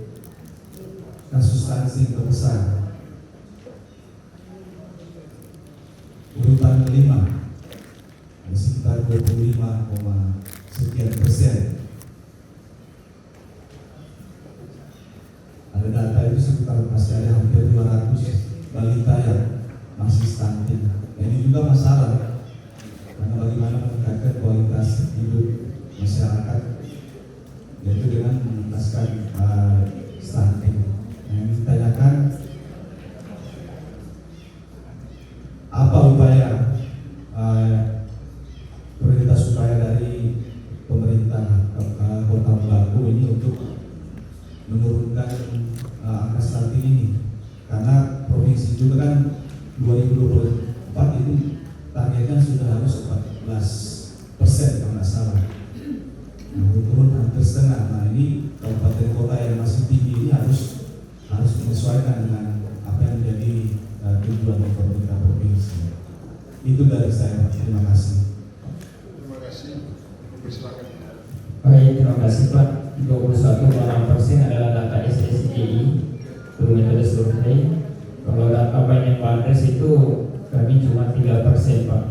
kasus stunting terbesar. Urutan kelima, ada sekitar 25, sekian persen. Ada data itu sekitar masih ada hampir 200 balita yang masih stunting. Ini juga masalah, karena bagaimana meningkatkan kualitas hidup masyarakat, yaitu dengan menuntaskan stunting. Yang ditanyakan juga kan 2024 itu targetnya sudah harus 14% kalau nggak salah. Nah, turun hampir setengah. Nah, ini kabupaten kota yang masih tinggi ini harus menyesuaikan dengan apa yang menjadi tujuan dari pemerintah provinsi. Itu dari saya. Terima kasih. Terima kasih. Persilakan. Baik, terima kasih Pak. 21,6% adalah data SSDI untuk metode survei. Kalau data banyak Padres itu kami cuma 3% Pak.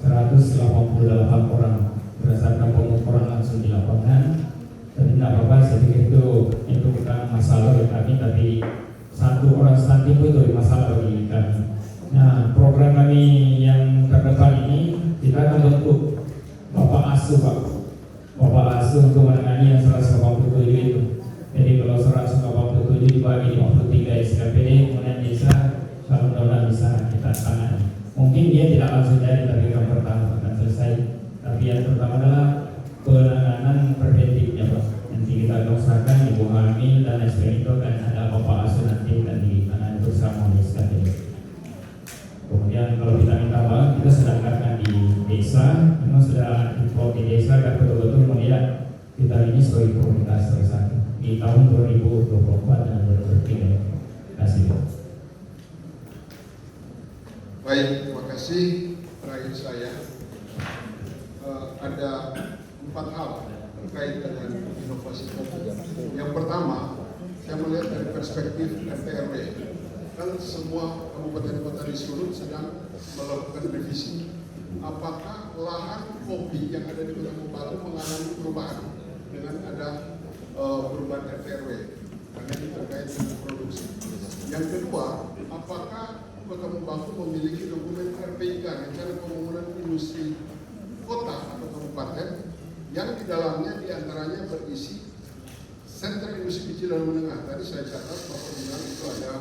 188 orang berdasarkan pengukuran langsung di lapangan. Tapi tidak apa-apa, saya pikir itu bukan masalah bagi kami, tapi satu orang stunting itu jadi masalah bagi kami. Nah, program kami yang terdepan ini kita akan bentuk Bapak Asuh Pak. Bapak Asuh untuk menangani yang 187 itu. Jadi kalau 187 dibagi 53 SKPD, kemudian desa, kalau mudah-mudahan bisa kita tangani. Mungkin dia tidak langsung jadi, tapi yang pertama akan selesai. Tapi yang pertama adalah penanganan preventifnya Pak. Nanti kita akan usahakan ibu hamil dan SPM itu akan ada Bapak Asuh nanti dan ditangani bersama oleh SKPD. Kemudian kalau kita minta bank, kita sedang angkatkan di desa, memang sudah info di desa agar betul-betul melihat kita ini sebagai komunitas tersatu di tahun 2024 dan 2023. Terima kasih. Baik, terima kasih. Terakhir saya ada 4 hal terkait dengan inovasi kopi. Yang pertama, saya melihat dari perspektif RT/RW. Kan semua kabupaten kota di Sulut sedang melakukan revisi. Apakah lahan kopi yang ada di Kota Mobagu mengalami perubahan dengan ada perubahan RT/RW? Karena ini terkait dengan produksi. Yang kedua, apakah Kota Mobagu memiliki dokumen RPIK, rencana pembangunan industri kota atau kabupaten, yang di dalamnya diantaranya berisi sentra industri kecil dan menengah. Tadi saya catat Bapak bilang itu ada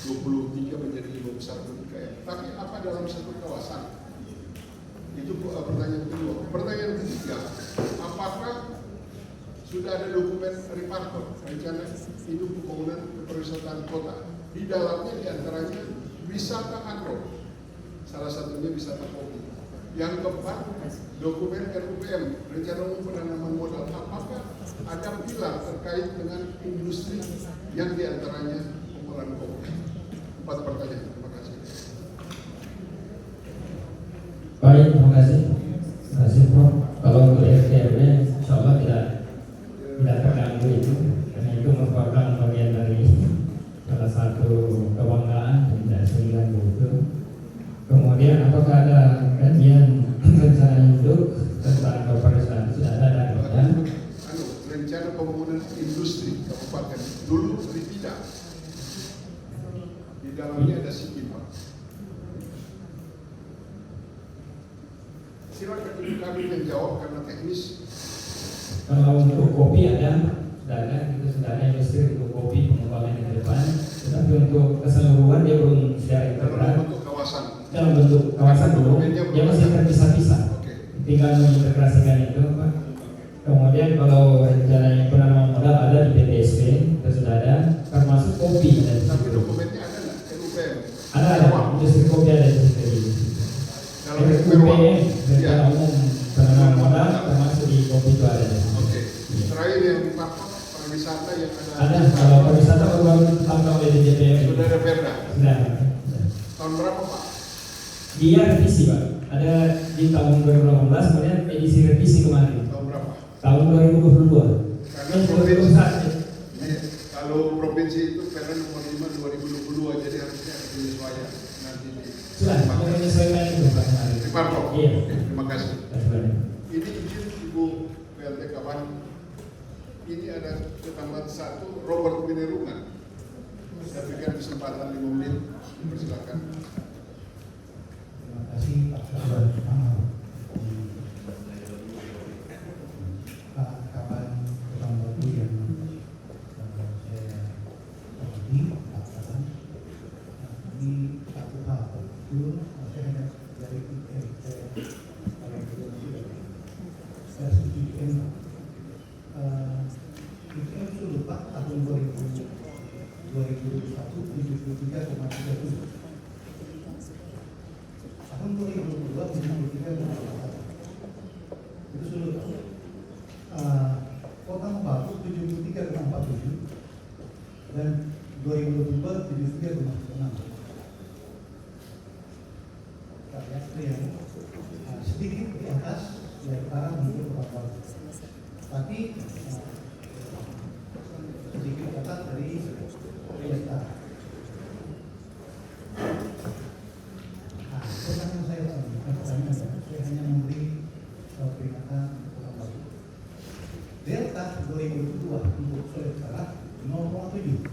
23 menjadi 51 IKM. Tapi apa dalam satu kawasan? Itu pertanyaan kedua. Pertanyaan ketiga, apakah sudah ada dokumen Riparkot, rencana hidup pembangunan pariwisata kota? Di dalamnya diantaranya wisata agro, salah satunya wisata kopi. Yang keempat, dokumen RUPM, rencana umum penanaman modal. Apakah ada pilar terkait dengan industri yang diantaranya pengolahan kopi? 4 pertanyaan. Terima kasih. Baik, terima kasih. Terima kasih Prof. Kalau untuk RT/RW, insya Allah tidak terganggu itu, karena itu merupakan bagian dari salah satu kebanggaan tidak sehingga itu. Kemudian apakah ada kajian rencana hidup tentang pariwisata? Sudah ada dan rencana pembangunan industri kabupaten dulu tidak. Di dalamnya ada SIPI Pak. Silakan ibu kami menjawab karena teknis. Kalau untuk kopi ada itu sudah ada industri untuk kopi pengembangan di depan. Tetapi untuk keseluruhan dia belum secara integral. Dalam bentuk kawasan. Dalam bentuk kawasan belum, dia masih terpisah-pisah. Tinggal mengintegrasikan itu Pak. Kemudian kalau rencana penanaman modal ada di PTSP, itu sudah ada, termasuk kopi. Tapi dokumennya ada nggak? RUPM? Ada, industri kopi ada di situ. Dalam RUPM, rencana umum penanaman modal, termasuk di kopi itu ada. Oke. Terakhir yang Riparkot, pariwisata yang ada. Ada, kalau pariwisata baru ditambah oleh DJPM. Sudah ada Perda. Sudah. Tahun berapa Pak? Dia revisi Pak. Ada di tahun 2018, kemudian edisi revisi kemarin. Tahun berapa? Tahun 2022. Karena provinsi, kalau provinsi itu Perda nomor 5 2022, jadi harusnya ada penyesuaian nanti. Sudah, menyesuaikan itu Pak. Riparkot. Iya. Terima kasih. Ini izin Ibu PLT kawan. Ini ada ketambahan 1 Robert Minerungan. Saya berikan kesempatan 5 menit. Persilakan. Terima kasih Pak Kawan. Pak Kawan Tukang Batu yang saya hormati, Pak Kawan. Ini satu hal, betul. Saya hanya dari saya setuju IKM Sulut Pak tahun 2022 2021 73,37. Tahun 2022 73,41. Itu sudah Kota Mobagu 73,47 dan 2022 73,6. Yang sedikit di atas Jakarta menuju Kota Mobagu, tapi sedikit di atas dari Jakarta. Pertanyaan saya hanya memberi peringatan Kota Mobagu. Delta 2022 untuk Sulawesi 0,7.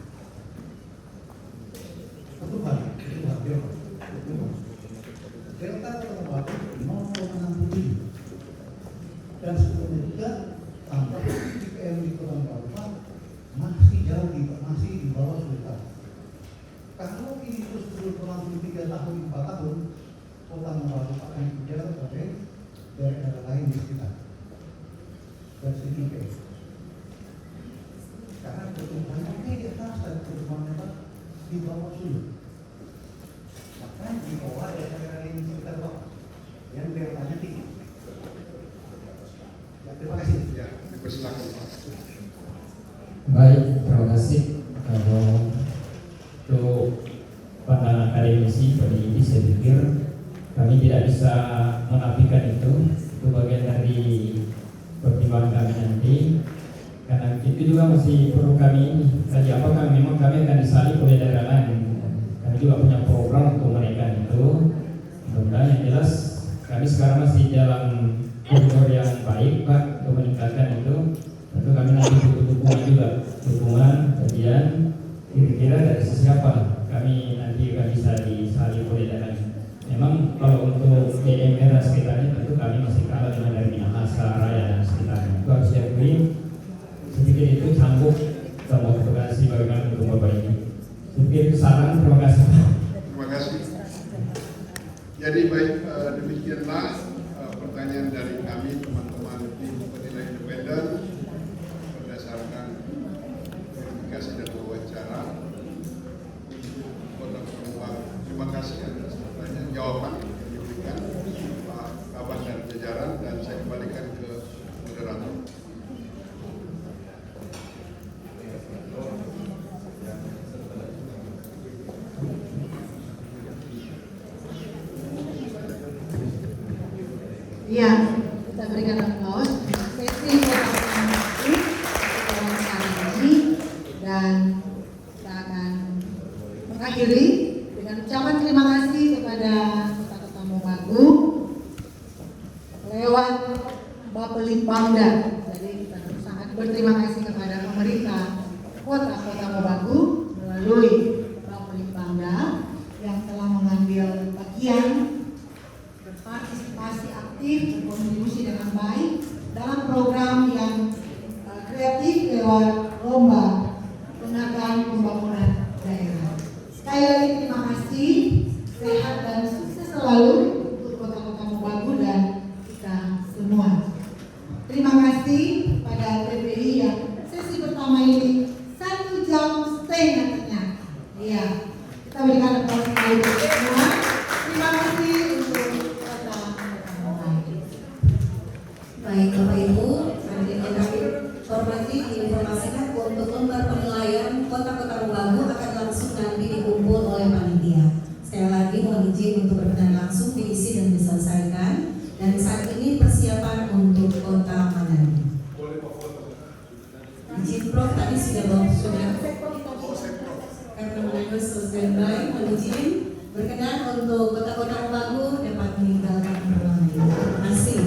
Pertumbuhan Delta Kota Mobagu 0,67. Dan sebelumnya juga tampak PPM di Kota Mobagu masih jauh masih di bawah Sulawesi. Kalau ini terus berlangsung 3 tahun 4 tahun, Kota Mobagu akan dikejar oleh daerah lain di sekitar. Dan sedikit. Karena pertumbuhannya di atas dan pertumbuhannya di bawah Sulu. Maka di bawah daerah lain di sekitar bawah yang daerahnya tinggi. Ya, terima kasih. Ya, dipersilakan Pak. Baik, terima kasih. Kalau untuk pandangan akademisi pada ini saya pikir kami tidak bisa menafikan itu bagian dari pertimbangan kami nanti, karena itu juga masih perlu kami kaji apakah memang kami akan disalib oleh daerah lain. Kami juga punya program untuk mereka itu. Mudah-mudahan yang jelas kami sekarang masih dalam koridor yang baik Pak untuk meningkatkan itu. Tentu kami nanti butuh dukungan juga, dukungan kajian kira-kira dari siapa kami nanti akan bisa disalib oleh daerah lain. Memang kalau untuk DMR dan sekitarnya tentu kami masih kalah dengan dari Minahasa, Raya dan sekitarnya. Itu harus diakui. Saya pikir itu sanggup dan motivasi bagaimana untuk Bapak ini. Saya pikir itu saran. Terima kasih. Terima kasih. Jadi baik, demikianlah pertanyaan dari kami teman-teman tim penilai independen berdasarkan verifikasi dan wawancara Kota Mobagu. Terima kasih atas pertanyaan jawaban yang diberikan Pak Kaban dan jajaran, dan saya kembalikan ke moderator. Ya, kita berikan aplaus. Sesi pertama ini dan kita akan mengakhiri dengan ucapan terima kasih kepada Kota Mobagu lewat Bapelin Pangda. Jadi kita sangat berterima kasih kepada pemerintah Kota Mobagu melalui Bapelin Pangda yang telah mengambil bagian berpartisipasi aktif, berkontribusi dengan baik dalam program yang kreatif lewat lomba penghargaan pembangunan daerah. Sekali lagi terima kasih, sehat dan sukses selalu untuk Kota Mobagu dan kita semua. Terima kasih pada TPI yang sesi pertama ini 1 jam setengah. Iya, kita berikan aplaus sekali untuk semua. Terima kasih untuk Kota Mobagu. Baik Bapak Ibu, hadirin yang kami hormati, diinformasikan untuk lembar penilaian Kota Mobagu akan langsung nanti dikumpul oleh panitia. Sekali lagi mohon izin untuk berkenan langsung diisi dan diselesaikan. Dan saat ini persiapan untuk Kota Manado. Izin Prof tadi sudah karena Manado standby, mohon izin berkenan untuk Kota Mobagu dapat meninggalkan ruangan ini. Terima kasih.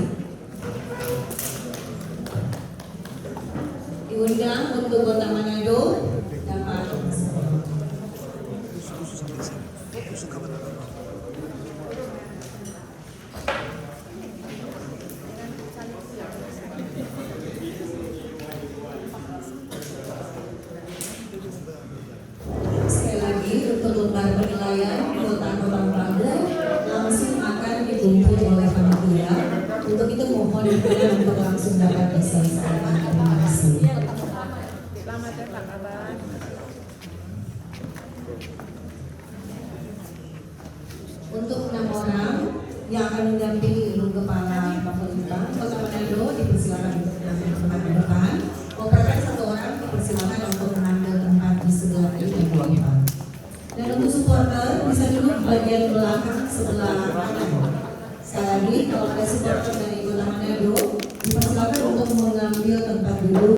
Diundang untuk Kota Manado dapat sekali lagi untuk lembar penilaian Kota Mobagu langsung akan dikumpul oleh panitia. Untuk itu mohon berkenan untuk langsung dapat diselesaikan. Terima kasih. Selamat ya Pak Kaban. Untuk 6 orang yang akan mendampingi Ibu Kepala Pemerintah Kota Manado dipersilakan untuk mengambil tempat di depan. Operator 1 orang dipersilakan untuk mengambil tempat di sebelah kiri dan depan. Dan untuk supporter bisa duduk di bagian belakang sebelah kanan. Sekali lagi, kalau ada supporter dari Kota Manado dipersilakan untuk mengambil tempat duduk